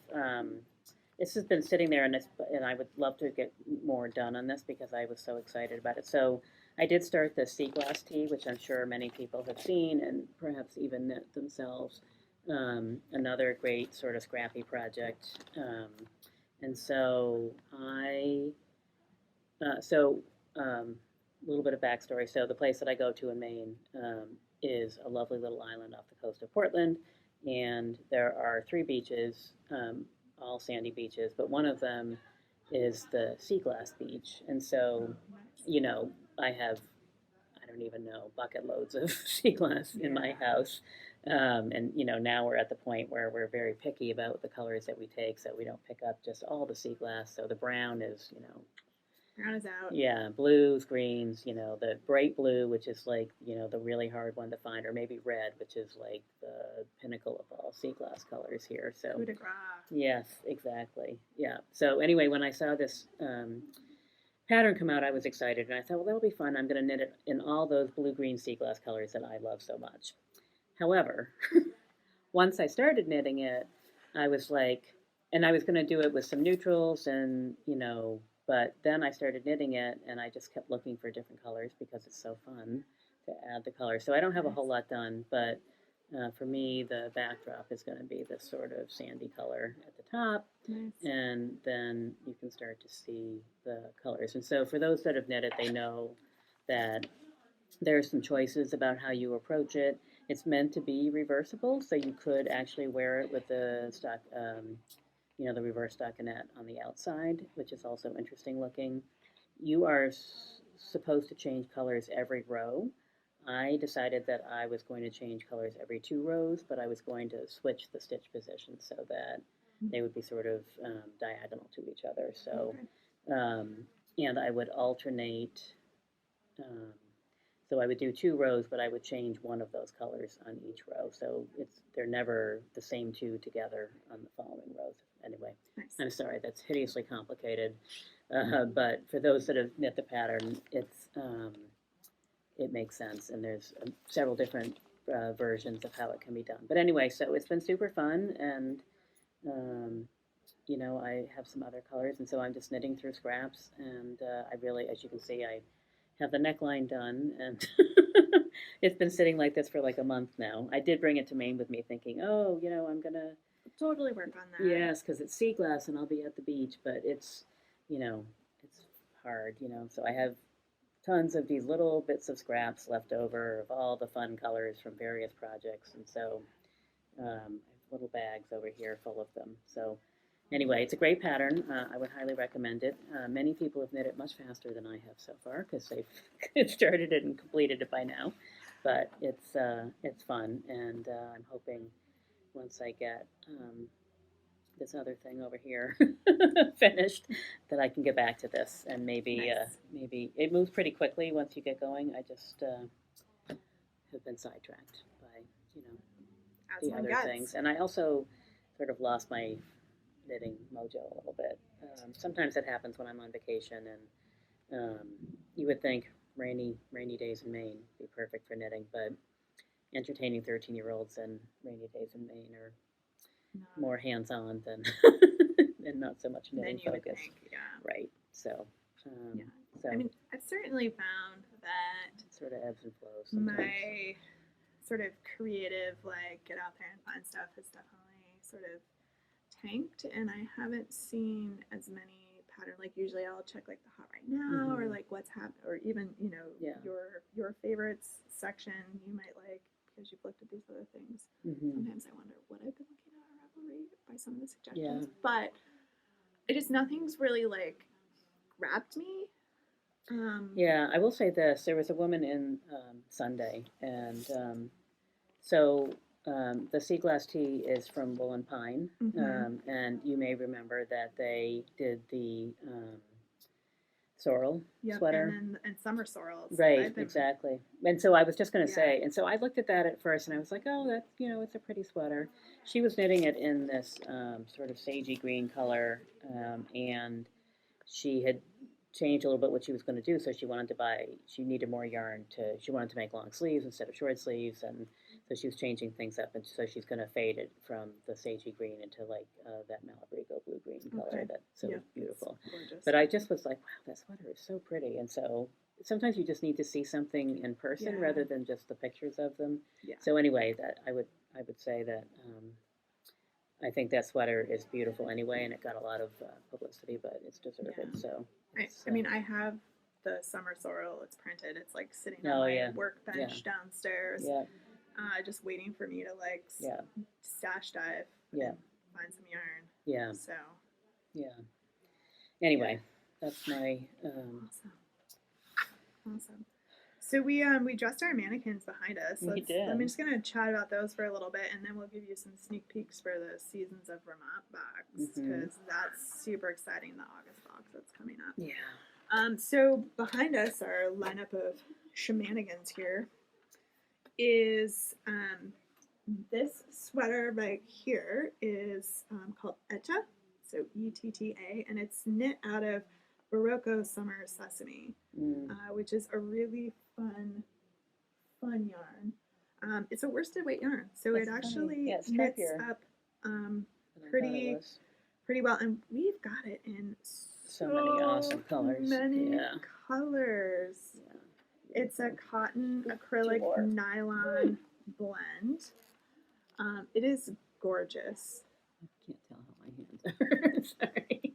this has been sitting there, and I would love to get more done on this because I was so excited about it. So I did start the sea glass tee, which I'm sure many people have seen and perhaps even knit themselves. Another great sort of scrappy project. And so a little bit of backstory. So the place that I go to in Maine is a lovely little island off the coast of Portland, and there are 3 beaches, all sandy beaches, but one of them is the sea glass beach. And so, I have, I don't even know, bucket loads of sea glass in my house. And now we're at the point where we're very picky about the colors that we take, so we don't pick up just all the sea glass. So the brown is, Brown is out. yeah, blues, greens, the bright blue, which is like, the really hard one to find, or maybe red, which is like the pinnacle of all sea glass colors here. So, coup de grace. Yes, exactly. Yeah. So anyway, when I saw this pattern come out, I was excited, and I thought, well, that'll be fun. I'm going to knit it in all those blue-green sea glass colors that I love so much. However, once I started knitting it, I was like, and I was going to do it with some neutrals and, but then I started knitting it and I just kept looking for different colors because it's so fun to add the colors. So I don't have a whole lot done, but for me, the backdrop is going to be this sort of sandy color at the top. Nice. And then you can start to see the colors. And so for those that have knitted, they know that there are some choices about how you approach it. It's meant to be reversible, so you could actually wear it with the stock, the reverse stockinette on the outside, which is also interesting looking. You are supposed to change colors every row. I decided that I was going to change colors every 2 rows, but I was going to switch the stitch position so that they would be sort of diagonal to each other. So, and I would alternate. So I would do 2 rows, but I would change one of those colors on each row. So they're never the same 2 together on the following rows. Anyway, nice. I'm sorry, that's hideously complicated. But for those that have knit the pattern, it makes sense, and there's several different versions of how it can be done. But anyway, so it's been super fun, and I have some other colors, and so I'm just knitting through scraps, and I really, as you can see, I have the neckline done, and it's been sitting like this for like a month now. I did bring it to Maine with me thinking, oh, I'm going to totally work on that. Yes, because it's sea glass and I'll be at the beach, but it's hard, So I have tons of these little bits of scraps left over of all the fun colors from various projects, and so I have little bags over here full of them. So anyway, it's a great pattern. I would highly recommend it. Many people have knit it much faster than I have so far because they've started it and completed it by now. But it's fun, and I'm hoping once I get this other thing over here finished that I can get back to this, and maybe it moves pretty quickly once you get going. I just have been sidetracked by the other things, and I also sort of lost my knitting mojo a little bit. Sometimes it happens when I'm on vacation, and you would think rainy days in Maine would be perfect for knitting, but entertaining 13-year-olds and rainy days in Maine are more hands-on than and not so much knitting focus. Would think, yeah. Right. So, yeah. So I mean, I've certainly found that it sort of ebbs and flows sometimes. My sort of creative, like, get out there and find stuff has definitely sort of tanked, and I haven't seen as many pattern. Like, usually I'll check like the hot right now, or like what's happened, or even your favorites section. You might like because you've looked at these other things. Mm-hmm. Sometimes I wonder what I've been looking at on Ravelry by some of the suggestions. Yeah. But it just, nothing's really like grabbed me. Yeah, I will say this. There was a woman in Sunday, and so the sea glass tee is from Wool and Pine, and you may remember that they did the sorrel sweater. And summer sorrels. Right, exactly. And so I was just going to say, and so I looked at that at first, and I was like, oh, that, it's a pretty sweater. She was knitting it in this sort of sagey green color, and she had changed a little bit what she was going to do. So she needed more yarn she wanted to make long sleeves instead of short sleeves. And so she was changing things up. And so she's going to fade it from the sagey green into like that Malabrigo blue-green color. That's so beautiful. But I just was like, wow, that sweater is so pretty. And so sometimes you just need to see something in person rather than just the pictures of them. Yeah. So anyway, that I would say that I think that sweater is beautiful anyway, and it got a lot of publicity, but it's deserved. Yeah. So I mean, I have the summer sorrel. It's printed. It's like sitting on my workbench downstairs, just waiting for me to like stash dive and find some yarn. Yeah. So. Yeah. Anyway, that's my. Awesome. So we dressed our mannequins behind us. We did. I'm just gonna chat about those for a little bit, and then we'll give you some sneak peeks for the Seasons of Vermont box, because that's super exciting. The August box that's coming up. Yeah. So behind us, our lineup of shenanigans here is this sweater right here is called Etta, so ETTA, and it's knit out of Barocco Summer Sesame, which is a really fun yarn. It's a worsted weight yarn, so it actually knits up pretty well, and we've got it in so many awesome colors. Colors. Yeah. It's a cotton acrylic nylon blend. It is gorgeous. I can't tell how my hands are. Sorry.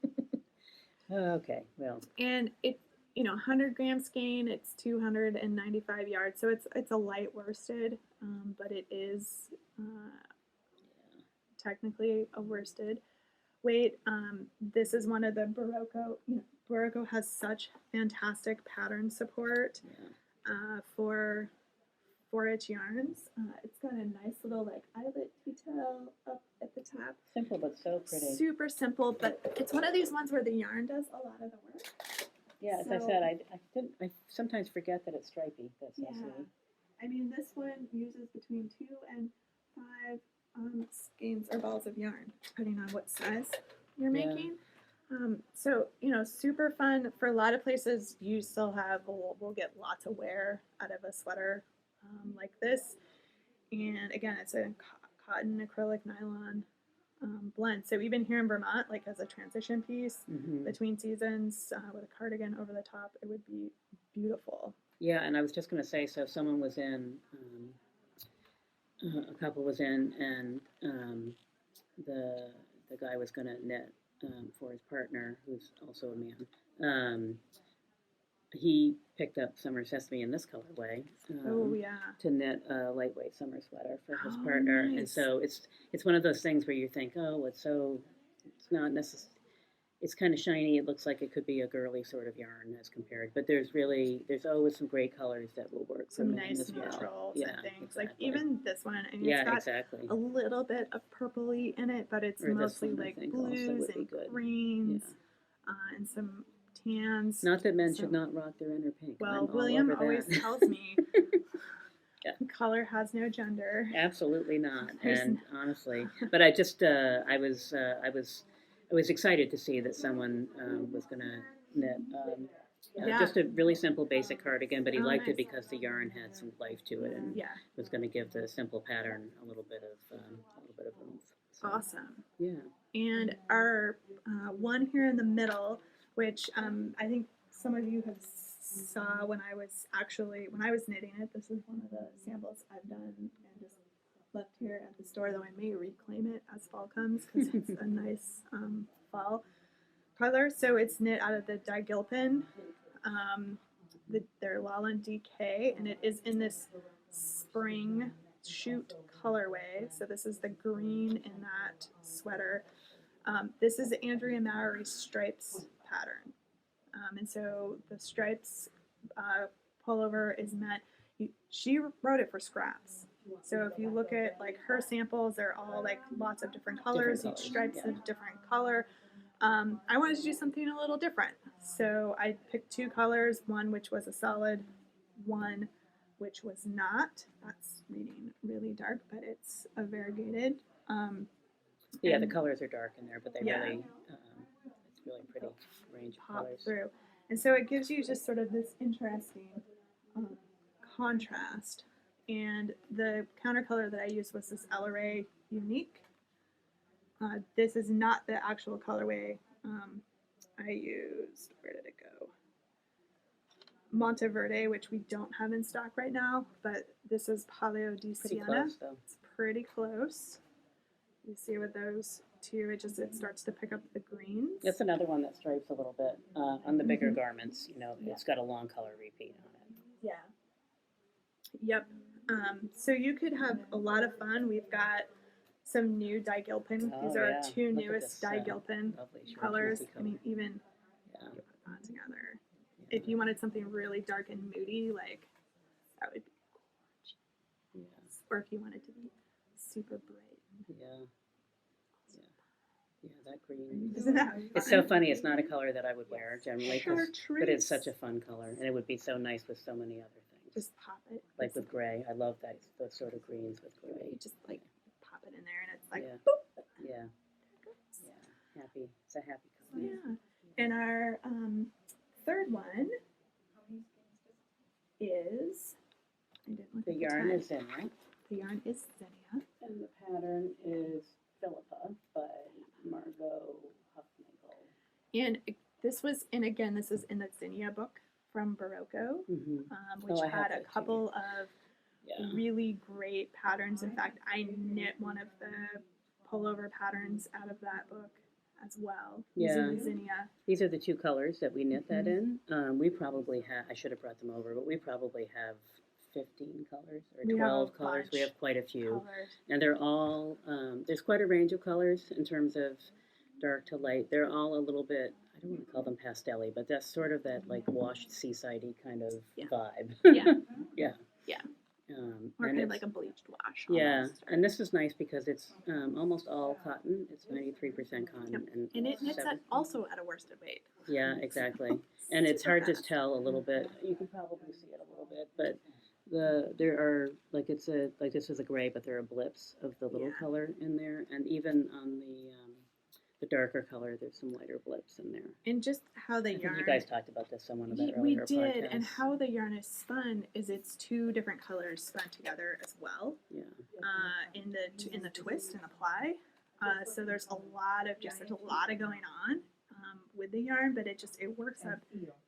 Okay, well. And it, 100 grams skein, it's 295 yards, so it's a light worsted, but it is technically a worsted weight. This is one of the Barocco. Barocco has such fantastic pattern support for its yarns. It's got a nice little like eyelet detail up at the top. Simple but so pretty. Super simple, but it's one of these ones where the yarn does a lot of the work. Yeah, as I said, I sometimes forget that it's stripy. That's so sweet. I mean, this one uses between 2 and 5 skeins or balls of yarn, depending on what size you're making. So, super fun. For a lot of places, you still have, we'll get lots of wear out of a sweater like this. And again, it's a cotton acrylic nylon blend. So even here in Vermont, like as a transition piece between seasons with a cardigan over the top, it would be beautiful. Yeah, and I was just going to say, so someone was in, a couple was in, and the guy was going to knit for his partner, who's also a man. He picked up Summer Sesame in this colorway to knit a lightweight summer sweater for his partner. Nice. And so it's one of those things where you think, it's not necessarily, it's kind of shiny. It looks like it could be a girly sort of yarn as compared, but there's always some great colors that will work. Some nice neutrals and things. Exactly. Like even this one, and it's got a little bit of purpley in it, but it's mostly like blues and greens and some tans. Not that men should not rock their inner pink. Well, William always tells me color has no gender. Absolutely not. And honestly, but I just I was excited to see that someone was going to knit just a really simple basic cardigan, but he liked it because the yarn had some life to it and was going to give the simple pattern a little bit of oomph. So, awesome. Yeah. And our one here in the middle, which I think some of you have saw when I was knitting it. This is one of the samples I've done and just left here at the store, though I may reclaim it as fall comes because it's a nice fall color. So it's knit out of the Digilpin, their Lowland DK, and it is in this spring shoot colorway. So this is the green in that sweater. This is Andrea Mowry's stripes pattern. And so the stripes pullover is meant, she wrote it for scraps. So if you look at like her samples, they're all like lots of different colors. Each stripe's a different color. I wanted to do something a little different. So I picked two colors, one which was a solid, one which was not. That's reading really dark, but it's a variegated. Yeah, the colors are dark in there, but they really, it's really pretty range of pop colors. through. And so it gives you just sort of this interesting contrast. And the counter color that I used was this LRA Unique. This is not the actual colorway I used. Where did it go? Monteverde, which we don't have in stock right now, but this is Paleo di Pretty Siena. close, though. It's pretty close. You see with those two, it starts to pick up the greens. That's another one that stripes a little bit on the bigger garments. You know, it's got a long color repeat on it. Yeah. Yep. So you could have a lot of fun. We've got some new Digilpin. These are our two newest Digilpin colors. I mean, even you put that together. If you wanted something really dark and moody, like that would be gorgeous. Yeah. Or if you wanted to be super bright. Yeah. Yeah, that green. Isn't that fun? It's so funny. It's not a color that I would wear generally, Chartreuse. but it's such a fun color, and it would be so nice with so many other things. Just pop it. Like with gray. I love that, those sort of greens with gray. You just like pop it in there, and it's like, Yeah. boop. Yeah. Yeah. Happy. It's a happy color. Yeah. And our third one is, I didn't look The at yarn tag. is Zinnia, The yarn is Zinnia. and the pattern is Philippa by Margot Huffnagel. And this was, and again, this is in the Zinnia book from Barocco, which I have had a that too. couple of really great patterns. In fact, I knit one of the pullover patterns out of that book as well, using the Zinnia. These are the two colors that we knit that in. We probably have, I should have brought them over, but we probably have 15 colors or 12 colors. We have quite a few. And they're all, there's quite a range of colors in terms of dark to light. They're all a little bit, I don't want to call them pastel-y, but that's sort of that like washed seaside-y kind of vibe. Yeah. Or kind of like a bleached wash. Almost, and this is nice because it's almost all cotton. It's 93% cotton. And it knits also at a worsted weight. Yeah, exactly. And it's hard to tell a little bit. You can probably see it a little bit, but there are like this is a gray, but there are blips of the little color in there, and even on the darker color, there's some lighter blips in there. And just how the yarn. You guys talked about this on one of the earlier podcasts. We did, podcasts. and how the yarn is spun is it's two different colors spun together as well. Yeah. In the twist and the ply. So there's a lot of going on with the yarn, but it works up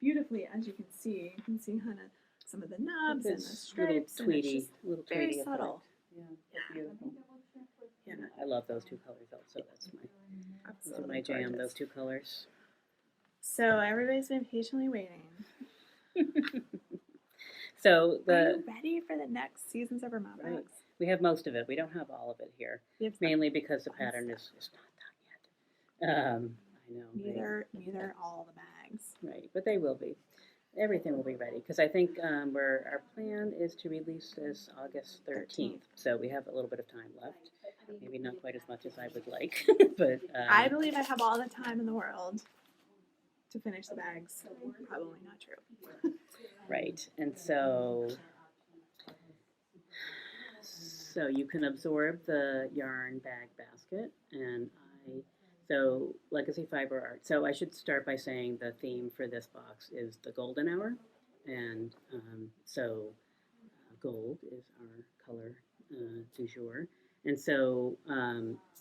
beautifully, as you can see. You can see kind of some of the nubs and the stripes, little and it's just very tweedy subtle. Beautiful. Yeah. I love those two colors also. Those are my jam, those two colors. So everybody's been patiently waiting. So are you ready for the next Seasons of Vermont box? Right. We have most of it. We don't have all of it here, mainly because the pattern is not done yet. I know. Neither all the bags. Right, but they will be. Everything will be ready because I think our plan is to release this August 13th. So we have a little bit of time left. Maybe not quite as much as I would like, but I believe I have all the time in the world to finish the bags. Probably not true. Right, and so you can absorb the yarn bag basket, and so Legacy Fiber Art. So I should start by saying the theme for this box is the golden hour, and so gold is our color du jour. And so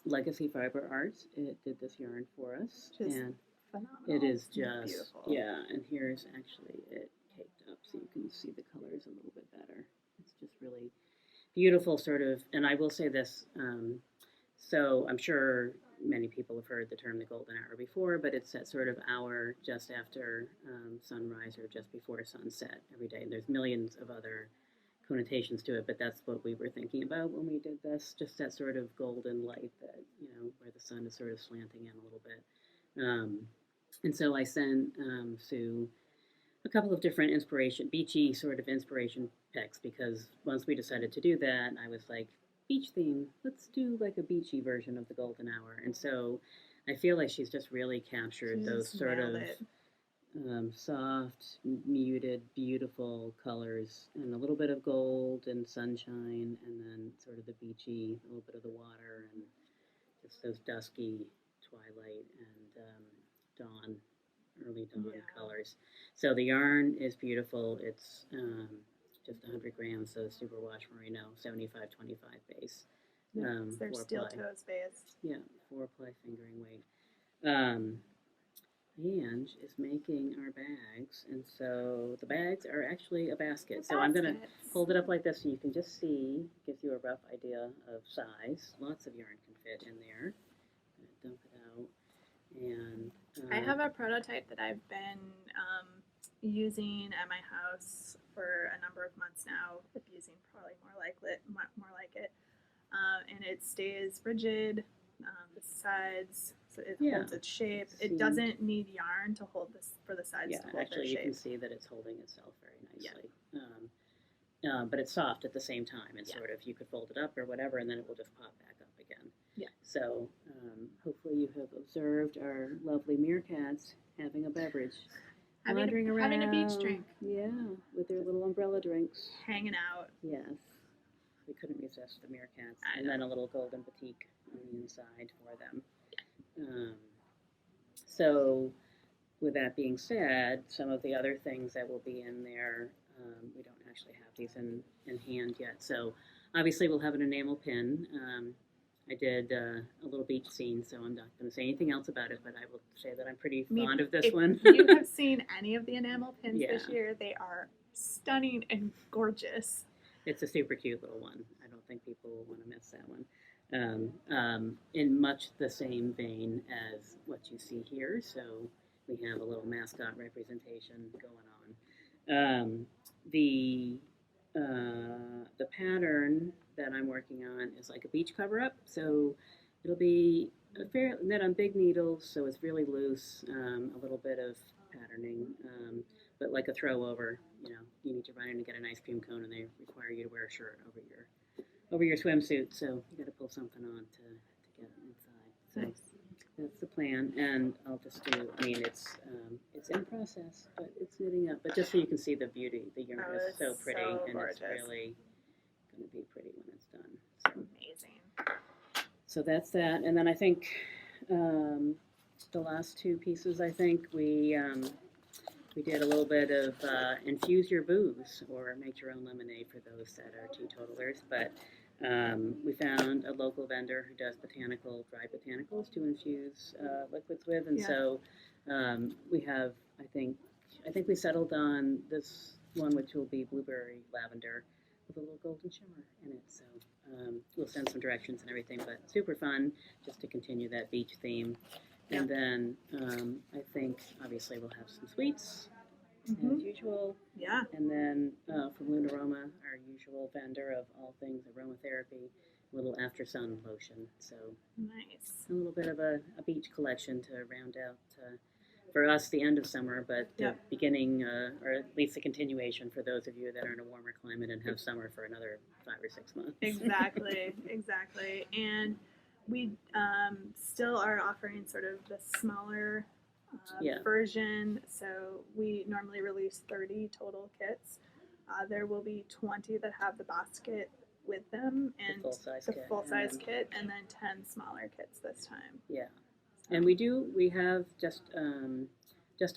Legacy Fiber Arts, it did this yarn for us, and phenomenal. it is just beautiful. Yeah. And here's actually it caked up, so you can see the colors a little bit better. It's just really beautiful, sort of. And I will say this. So I'm sure many people have heard the term the golden hour before, but it's that sort of hour just after sunrise or just before sunset every day. And there's millions of other connotations to it, but that's what we were thinking about when we did this. Just that sort of golden light that, where the sun is sort of slanting in a little bit. And so I sent Sue a couple of different beachy sort of inspiration pics, because once we decided to do that, I was like, beach theme, let's do like a beachy version of the golden hour. And so I feel like she's just really captured those sort of soft, muted, beautiful colors, and a little bit of gold and sunshine, and then sort of the beachy, a little bit of the water, and just those dusky twilight and dawn, early dawn colors. So the yarn is beautiful. It's just 100 grams, so superwash merino, 75-25 base. They're steel toes based. Yeah, 4-ply fingering weight. Ange is making our bags, and so the bags are actually a basket. So I'm going to hold it up like this so you can just see, gives you a rough idea of size. Lots of yarn can fit in there. I'm going to dump it out. And I have a prototype that I've been using at my house for a number of months now, abusing probably more like it. And it stays rigid, the sides, so it holds its shape. It doesn't need yarn to hold this for the sides to hold their shape. Actually, you can see that it's holding itself very nicely. But it's soft at the same time, and sort of you could fold it up or whatever, and then it will just pop back up again. Yeah. So hopefully you have observed our lovely meerkats having a beverage. Wandering around. Having a beach drink. Yeah, with their little umbrella drinks. Hanging out. Yes. We couldn't resist the meerkats. And then a little golden batik on the inside for them. So with that being said, some of the other things that will be in there, we don't actually have these in hand yet. So obviously we'll have an enamel pin. I did a little beach scene, so I'm not going to say anything else about it, but I will say that I'm pretty fond of this one. If you have seen any of the enamel pins this year, they are stunning and gorgeous. It's a super cute little one. I don't think people will want to miss that one. In much the same vein as what you see here, so we have a little mascot representation going on. The pattern that I'm working on is like a beach cover-up, so it'll be knit on big needles, so it's really loose, a little bit of patterning, but like a throw over. You need to run in and get an ice cream cone, and they require you to wear a shirt over your swimsuit, so you got to pull something on to get it inside. So that's the plan, and I'll just do. I mean, it's in process, but it's knitting up. But just so you can see the beauty, the yarn is so pretty, and it's really going to be pretty when it's done. So. Amazing. So that's that, and then I think the last two pieces. I think we did a little bit of infuse your booze or make your own lemonade for those that are teetotalers. But we found a local vendor who does dry botanicals to infuse liquids with, and so we have. I think we settled on this one, which will be blueberry lavender with a little golden shimmer in it. So we'll send some directions and everything, but super fun just to continue that beach theme. And then I think obviously we'll have some sweets as usual. Yeah. And then from Lunaroma, our usual vendor of all things aromatherapy, a little after sun lotion. So nice. A little bit of a beach collection to round out for us the end of summer, but the beginning or at least the continuation for those of you that are in a warmer climate and have summer for another 5 or 6 months. Exactly. And we still are offering sort of the smaller version. So we normally release 30 total kits. There will be 20 that have the basket with them and the full-size kit, and then 10 smaller kits this time. Yeah. And we have just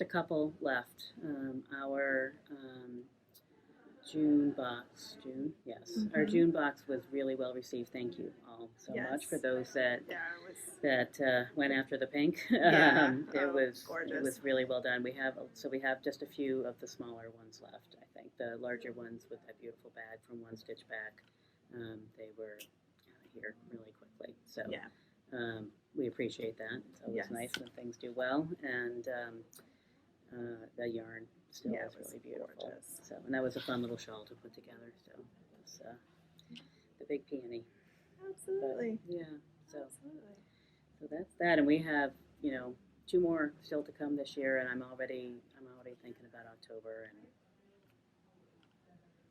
a couple left. Our June box, our June box was really well received. Thank you all so much for those that went after the pink. It was gorgeous. It was really well done. We have just a few of the smaller ones left. I think the larger ones with that beautiful bag from One Stitch Back, they were out of here really quickly. So we appreciate that. It's always nice when things do well, and the yarn still Yeah, is it was really beautiful. gorgeous. So, and that was a fun little shawl to put together. So it's the big peony. Absolutely. But, yeah. So Absolutely. so that's that, and we have 2 more still to come this year, and I'm already thinking about October and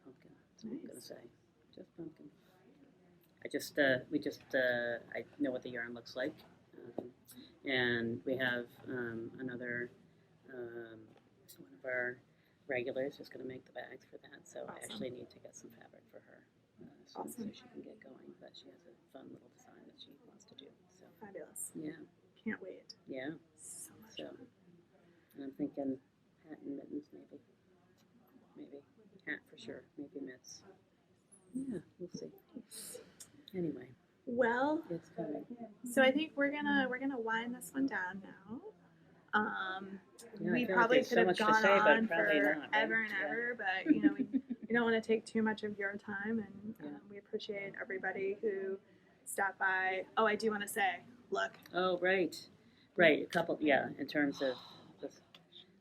pumpkin. That's what I'm gonna say. Just pumpkin. I know what the yarn looks like, and we have another one of our regulars is going to make the bags for that. So I actually need to get some fabric for her so she can get going. But she has a fun little design that she wants to do. So Fabulous. yeah, can't wait. Yeah. So much fun. And I'm thinking hat and mittens maybe hat for sure, maybe mitts. Yeah, we'll see. Anyway. Well, it's coming. So I think we're gonna wind this one down now. We I feel probably like could there's have so much gone to say, but on probably for not, right? ever and ever, but we don't want to take too much of your time, and we appreciate everybody who stopped by. Oh, I do want to say, look. Oh, right. A couple, in terms of just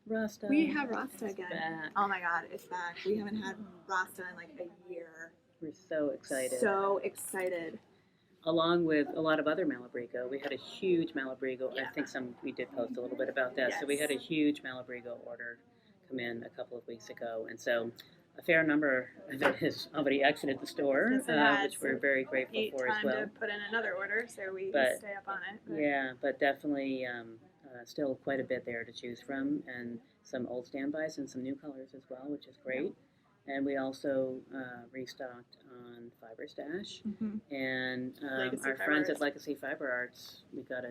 Rasta. We have Rasta again. Back. Oh my God, it's back. We haven't had Rasta in like a year. We're so excited. So excited. Along with a lot of other Malabrigo. We had a huge Malabrigo. Yeah. I think we did post a little bit about that. Yes. So we had a huge Malabrigo order come in a couple of weeks ago. And so a fair number of it has already exited the store, which we're very grateful for as well. Time to put in another order, so we stay up on it. But. Yeah, but definitely still quite a bit there to choose from, and some old standbys and some new colors as well, which is great. And we also restocked on Fiber Stash, and our friends at Legacy Fiber Arts, we got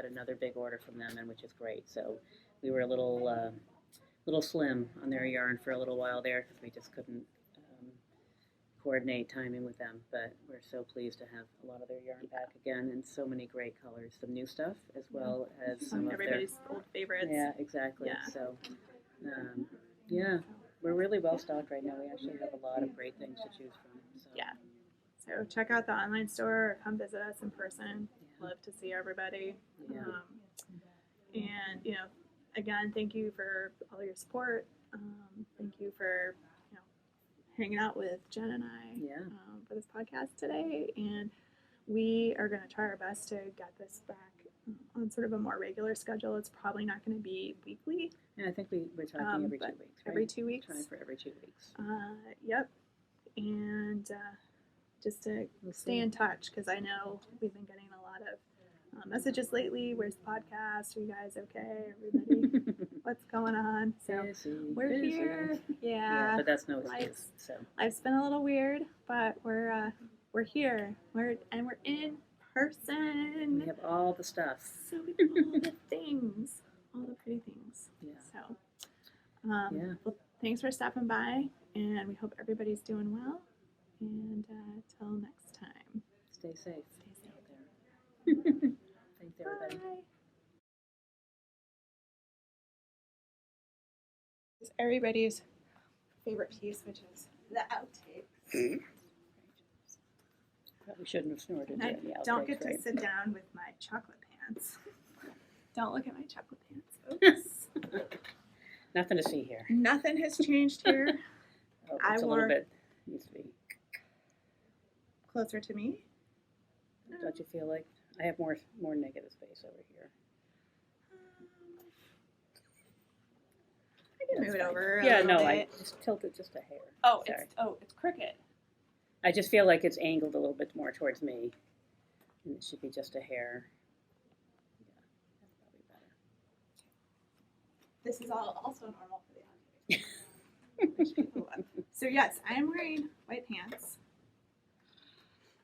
another big order from them, and which is great. So we were a little slim on their yarn for a little while there because we just couldn't coordinate timing with them. But we're so pleased to have a lot of their yarn back again, and so many great colors, some new stuff as well as some of everybody's old favorites. Yeah, exactly. Yeah. So yeah. We're really well stocked right now. We actually have a lot of great things to choose from. So. Yeah. So check out the online store or come visit us in person. Yeah. Love to see everybody. Yeah. And, again, thank you for all your support. Thank you for, hanging out with Jen and I for this podcast today. And we are going to try our best to get this back on sort of a more regular schedule. It's probably not going to be weekly. Yeah, I think we're talking every 2 weeks. Right? Every 2 weeks. Trying for every 2 weeks. Yep. And just to stay in touch, because I know we've been getting a lot of messages lately. Where's the podcast? Are you guys okay? Everybody, what's going on? So we're here. Yeah. But that's no excuse. Life's been a little weird, but we're here. We're in person. We have all the stuff. So we have all the things. All the pretty things. Yeah. So, well, thanks for stopping by, and we hope everybody's doing well. And till next time, stay safe. Stay safe out there. Thanks, everybody. Bye. This is everybody's favorite piece, which is the outtakes. Probably shouldn't have snorted. I don't get to sit down with my chocolate pants. Don't look at my chocolate pants, folks. Nothing to see here. Nothing has changed here. It's a little bit needs to be closer to me. Don't you feel like I have more negative space over here? I can move it over. I just tilt it just a hair. Oh, it's crooked. I just feel like it's angled a little bit more towards me, and it should be just a hair. This is also normal for the outtakes. So yes, I am wearing white pants,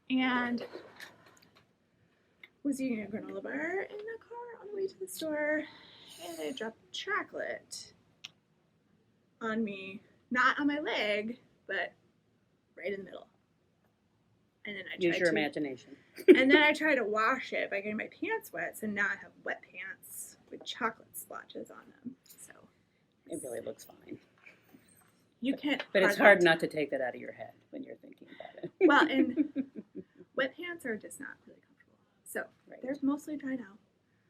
and was eating a granola bar in the car on the way to the store, and I dropped chocolate on me, not on my leg, but right in the middle. And then I tried use your imagination. And then I tried to wash it by getting my pants wet, so now I have wet pants with chocolate splotches on them. So it really looks fine. You can't. But it's hard not to take that out of your head when you're thinking about it. Well, and wet pants are just not really comfortable. So they're mostly dried out.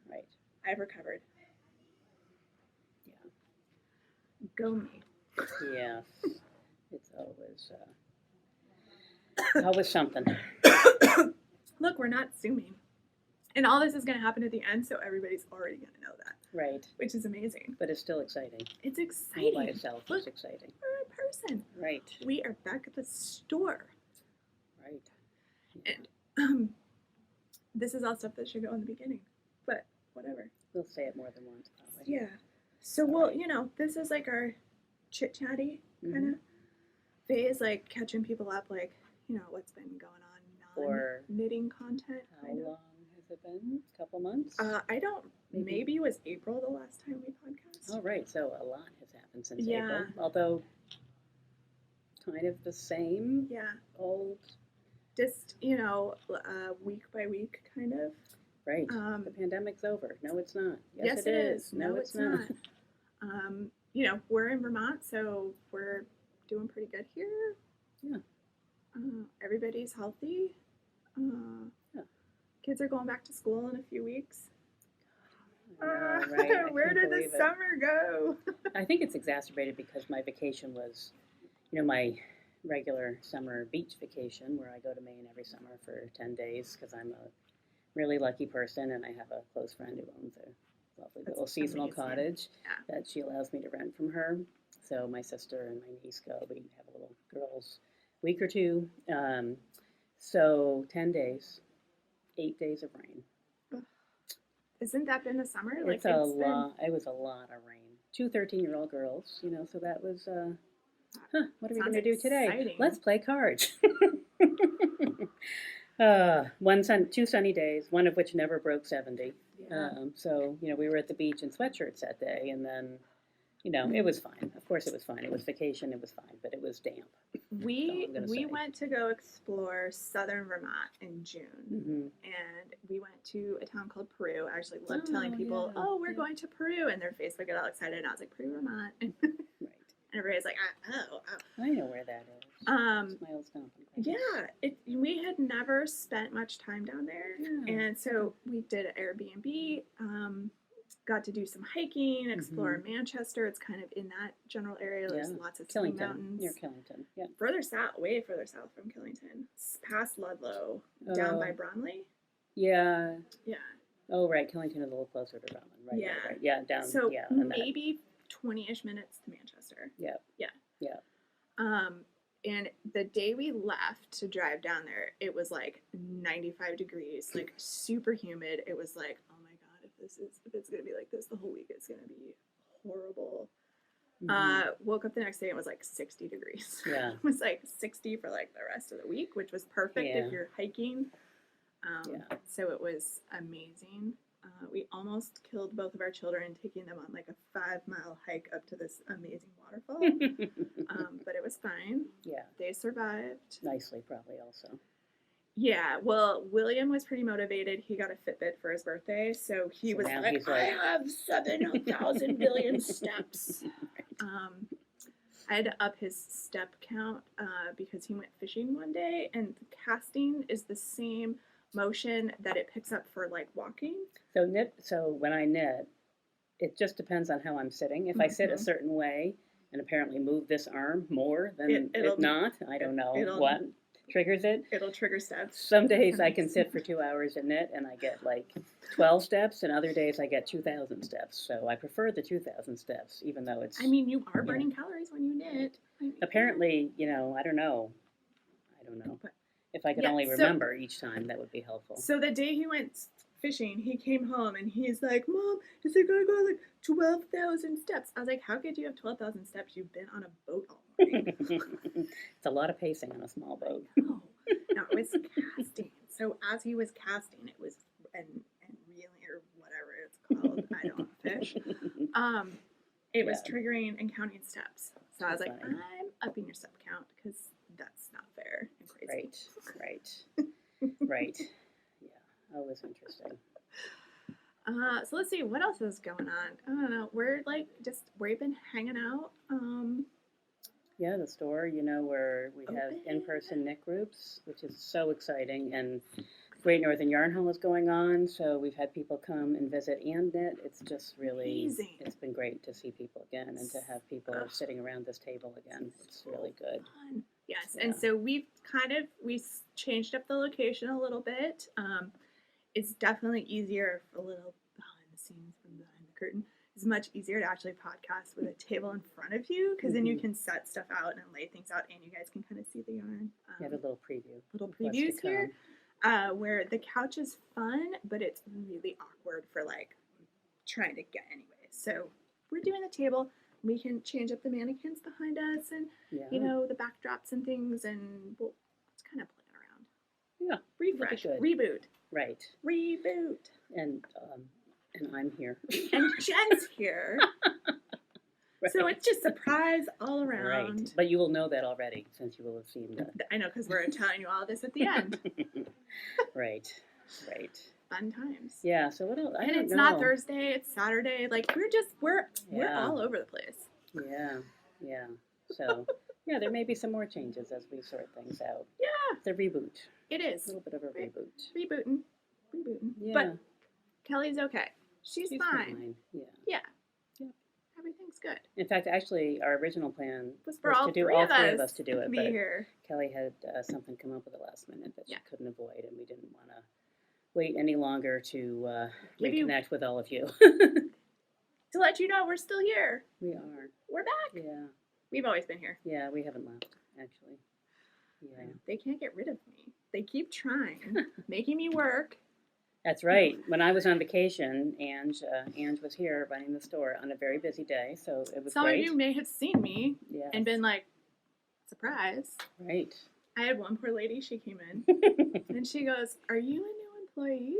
Right. I've recovered. Yeah. Go me. Yes. It's always something. Look, we're not zooming. And all this is going to happen at the end, so everybody's already going to know that. Right. Which is amazing. But it's still exciting. It's All exciting. by itself Look, is exciting. we're in person. Right. We are back at the store. Right. And this is all stuff that should go in the beginning. But whatever. We'll say it more than once, probably. Yeah. So we'll, this is like our chit-chatty kind of phase, like catching people up, like, what's been going on, non-knitting content. How long has it been? A couple months? I don't, maybe it was April the last time we podcast. Oh, right. So a lot has happened since April. Although kind of the same. Yeah. Old. Just, week by week kind of. Right. The pandemic's over. No, it's not. Yes, it is. No, it's not. We're in Vermont, so we're doing pretty good here. Yeah. Everybody's healthy. Kids are going back to school in a few weeks. Right. Where did the summer go? I think it's exacerbated because my vacation was, my regular summer beach vacation where I go to Maine every summer for 10 days because I'm a really lucky person and I have a close friend who owns a lovely little seasonal cottage that she allows me to rent from her. So my sister and my niece go. We have a little girls' week or two. So 10 days, 8 days of rain. Isn't that been the summer? It's a lot. It was a lot of rain. 2 13-year-old girls, so that was, what are we going to do today? Let's play cards. 2 sunny days, one of which never broke 70. Yeah. So, we were at the beach in sweatshirts that day, and then, it was fine. Of course it was fine. It was vacation, it was fine, but it was damp. We went to go explore southern Vermont in June, and we went to a town called Peru. I actually love telling people, we're going to Peru, and their face would get all excited, and I was like, Peru, Vermont. Right. And everybody's like, oh. I know where that is. Smiles Dump. Yeah, we had never spent much time down there, and so we did an Airbnb. Got to do some hiking, explore Manchester. It's kind of in that general area. There's lots of ski mountains. Near Killington, yeah. Further south, way further south from Killington, past Ludlow, down by Bromley. Yeah. Yeah. Oh, right. Killington is a little closer to Bromley. Right. Yeah. Right. Yeah, down. So yeah, maybe 20-ish minutes to Manchester. Yeah. Yeah. Yeah. And the day we left to drive down there, it was like 95 degrees, like super humid. It was like, oh my God, if it's going to be like this the whole week, it's going to be horrible. Woke up the next day and it was like 60 degrees. Yeah. It was like 60 for like the rest of the week, which was perfect if you're hiking. So it was amazing. We almost killed both of our children taking them on like a 5-mile hike up to this amazing waterfall. But it was fine. Yeah. They survived. Nicely, probably also. Yeah. Well, William was pretty motivated. He got a Fitbit for his birthday. So he was like, I have 7,000 billion steps. I had to up his step count because he went fishing one day. And casting is the same motion that it picks up for like walking. So when I knit, it just depends on how I'm sitting. If I sit a certain way and apparently move this arm more than if not, I don't know what triggers it. It'll trigger steps. Some days I can sit for 2 hours and knit and I get like 12 steps, and other days I get 2,000 steps. So I prefer the 2,000 steps, even though it's. I mean, you are burning calories when you knit. Apparently, I don't know. But if I could only remember each time, that would be helpful. So the day he went fishing, he came home and he's like, Mom, is it going to go like 12,000 steps? I was like, how could you have 12,000 steps? You've been on a boat all morning. It's a lot of pacing on a small boat. No, it was casting. So as he was casting, it was, and reeling or whatever it's called, I don't fish. It was triggering and counting steps. So I was like, I'm upping your step count because that's not fair and crazy. Right. Yeah, always interesting. So let's see, what else is going on? I don't know. We're like we've been hanging out. Yeah, the store, where we have in-person knit groups, which is so exciting, and Great Northern Yarn Haul is going on, so we've had people come and visit and knit. It's just really, Amazing. it's been great to see people again and to have people sitting around this table again. It's really good. Fun. Yes, Yeah. and so we've changed up the location a little bit. It's definitely easier, a little behind the scenes from behind the curtain. It's much easier to actually podcast with a table in front of you because then you can set stuff out and lay things out, and you guys can kind of see the yarn. We have a little preview. Little of what's previews to come. here, where the couch is fun, but it's really awkward for like trying to get anywhere. So we're doing the table. We can change up the mannequins behind us, and Yeah. you know, the backdrops and things, and we'll just kind of play around. Yeah. Refresh, good. reboot, Right. reboot. And I'm here. And Jen's here. Right. So it's just surprise all around. Right. But you will know that already since you will have seen the. I know, because we're telling you all this at the end. Right. Right. Fun times. Yeah. So what else? I And don't it's know. not Thursday, it's Saturday. Like we're Yeah. all over the place. Yeah. Yeah. So yeah, there may be some more changes as we sort things out. Yeah, It's a reboot. it A is. little bit of a Right. reboot. Rebooting. Yeah. But Kelly's okay. She's fine. Yeah. Yeah. Yeah. Everything's good. In fact, actually, our original plan Was for was all to do three all of three of us us to do it, be but here. Kelly had something come up at the last minute that she Yeah. couldn't avoid, and we didn't want to wait any longer to Give you- reconnect with all of you. To let you know we're still here. We are. We're back. Yeah. We've always been here. Yeah, we haven't left, actually. Yeah. They can't get rid of me. They keep trying, making me work. That's right. When I was on vacation, Ange was here running the store on a very busy day, so it was Some great. of you may have seen me Yes. and been like, surprise. Right. I had one poor lady, she came in and she goes, "Are you a new employee?"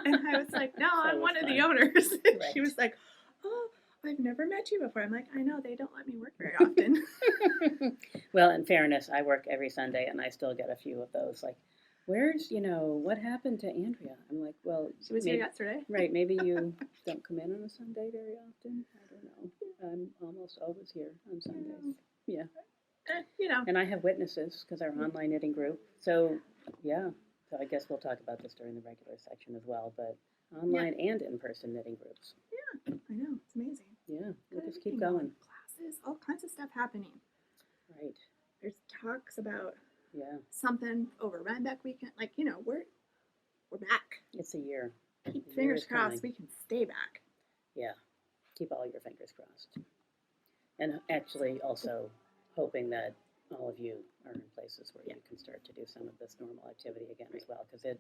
And I was like, "No, That I'm was one of the fun. owners." And Right. she was like, "Oh, I've never met you before." I'm like, "I know, they don't let me work very often." Well, in fairness, I work every Sunday, and I still get a few of those, like, where's, what happened to Andrea? I'm like, well, She was here yesterday. right, maybe you don't come in on a Sunday very often. I don't know. I'm almost always here on Sundays. Yeah. And I have witnesses because our online knitting group. So, yeah. So I guess we'll talk about this during the regular section as well, but online and in-person knitting groups. Yeah, I know. It's amazing. Yeah, we'll Got just keep everything going. Classes, all kinds of stuff happening. Right. There's talks about Yeah. something over Rhinebeck weekend. Like, we're back. It's a year. Keep The fingers year is crossed coming. we can stay back. Yeah. Keep all your fingers crossed. And actually also hoping that all of you are in places where you can start to do some of this normal activity again as well, because it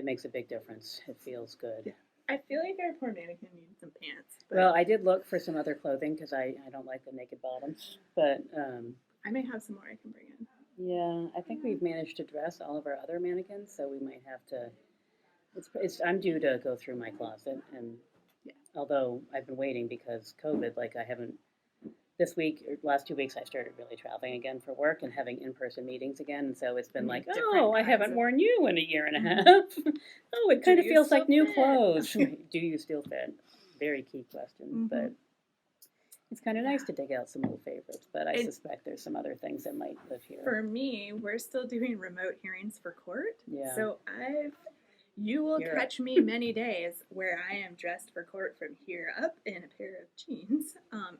makes a big difference. It feels good. Yeah. I feel like our poor mannequin needs some pants. But Well, I did look for some other clothing because I don't like the naked bottoms, but I may have some more I can bring in. yeah, I think we've managed to dress all of our other mannequins, so we might have to. I'm due to go through my closet, and although I've been waiting because COVID, like I haven't. This week, or last 2 weeks, I started really traveling again for work and having in-person meetings again, and so it's been like, oh, I haven't worn you in a year and a half. Oh, it kind of feels like new clothes. Do you still fit? Very key question, but it's kind of nice to dig out some old favorites, but I suspect there's some other things that might live here. For me, we're still doing remote hearings for court. Yeah. So you will catch me many days where I am dressed for court from here up in a pair of jeans.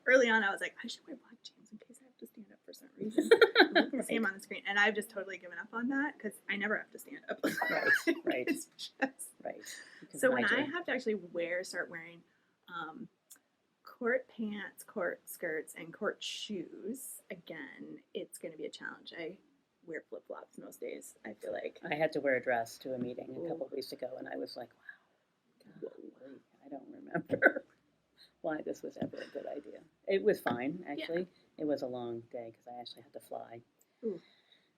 Early on, I was like, I should wear black jeans in case I have to stand up for some reason. Look the same on the screen. And I've just totally given up on that because I never have to stand up. Right. It's just... Right. So when I have to actually start wearing court pants, court skirts, and court shoes, again, it's going to be a challenge. I wear flip-flops most days, I feel like. I had to wear a dress to a meeting a couple of weeks ago, and I was like, wow, I don't remember why this was ever a good idea. It was fine, actually. Yeah. It was a long day because I actually had to fly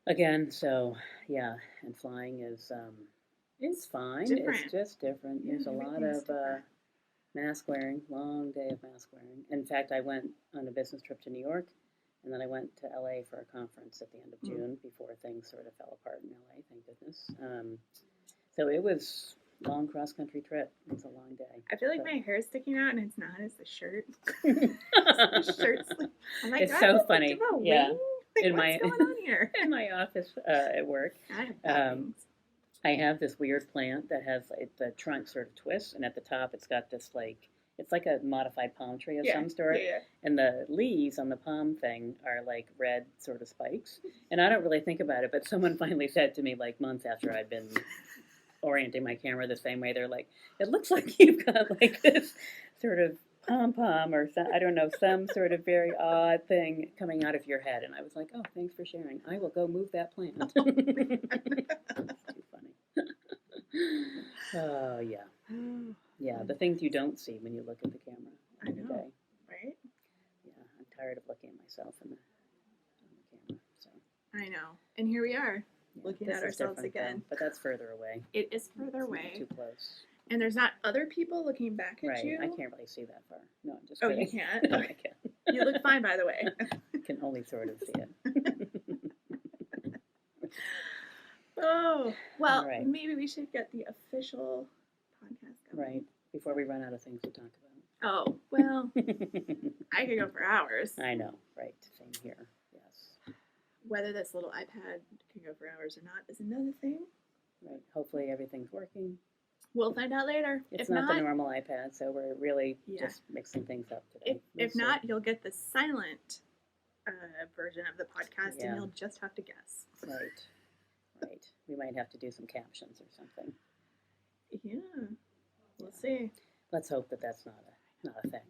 again. So, yeah, and flying is fine. Different. It's just different. There's a lot of mask wearing, long day of mask wearing. In fact, I went on a business trip to New York, and then I went to LA for a conference at the end of June before things sort of fell apart in LA, thank goodness. So it was a long cross-country trip. It was a long day. I feel like my hair is sticking out, and it's not. It's the shirt. The shirt's like, I'm like, it's so funny. Yeah. Like, what's going on here? In my office at work. I have this weird plant that has like, the trunk sort of twists, and at the top it's got this like it's like a modified palm tree of Yeah, some sort, yeah. and the leaves on the palm thing are like red sort of spikes. And I don't really think about it, but someone finally said to me like months after I'd been orienting my camera the same way, they're like, "It looks like you've got like this sort of pom pom or some, I don't know, some sort of very odd thing coming out of your head." And I was like, "Oh, thanks for sharing. I will go move that plant." It's too funny. Oh yeah, yeah. The things you don't see when you look at the camera I every know, day. right? Yeah, I'm tired of looking at myself on the camera. So I know. And here we are, yeah, looking this at is ourselves different, again. though, but that's further away. It is further It's away. not too close. And there's not other people looking back at Right. you. I can't really see that far. No, I'm just Oh, kidding. you can't? No, Okay. I can't. You look fine, by the way. I can only sort of see it. Oh, well, All right. maybe we should get the official podcast going. Right. Before we run out of things to talk Oh, well, about. I could go for hours. I know. Right. Same here. Yes. Whether this little iPad can go for hours or not is another thing. Right. Hopefully everything's working. We'll find out later. It's if not the normal iPad, so we're really Yeah. just mixing things up today. if not, you'll get the silent version of the podcast, Yeah. and you'll just have to guess. Right. Right. We might have to do some captions or something. Yeah, we'll see. Let's hope that that's not a thing.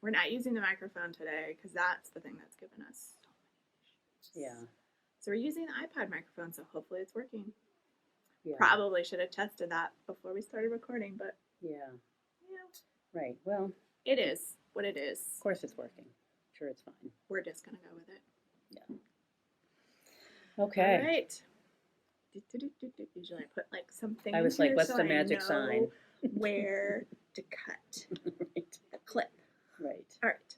We're not using the microphone today because that's the thing that's given us so many issues. Yeah. So we're using the iPad microphone, so hopefully it's working. Yeah. Probably should have tested that before we started recording, but Yeah. yeah, Right. Well, it is what it is. of course it's working. Sure, it's fine. We're just gonna go with it. Okay. All right. Usually I put like something. I in was like, here what's so the I magic know sign? Where to cut Right. the clip. Right. All right.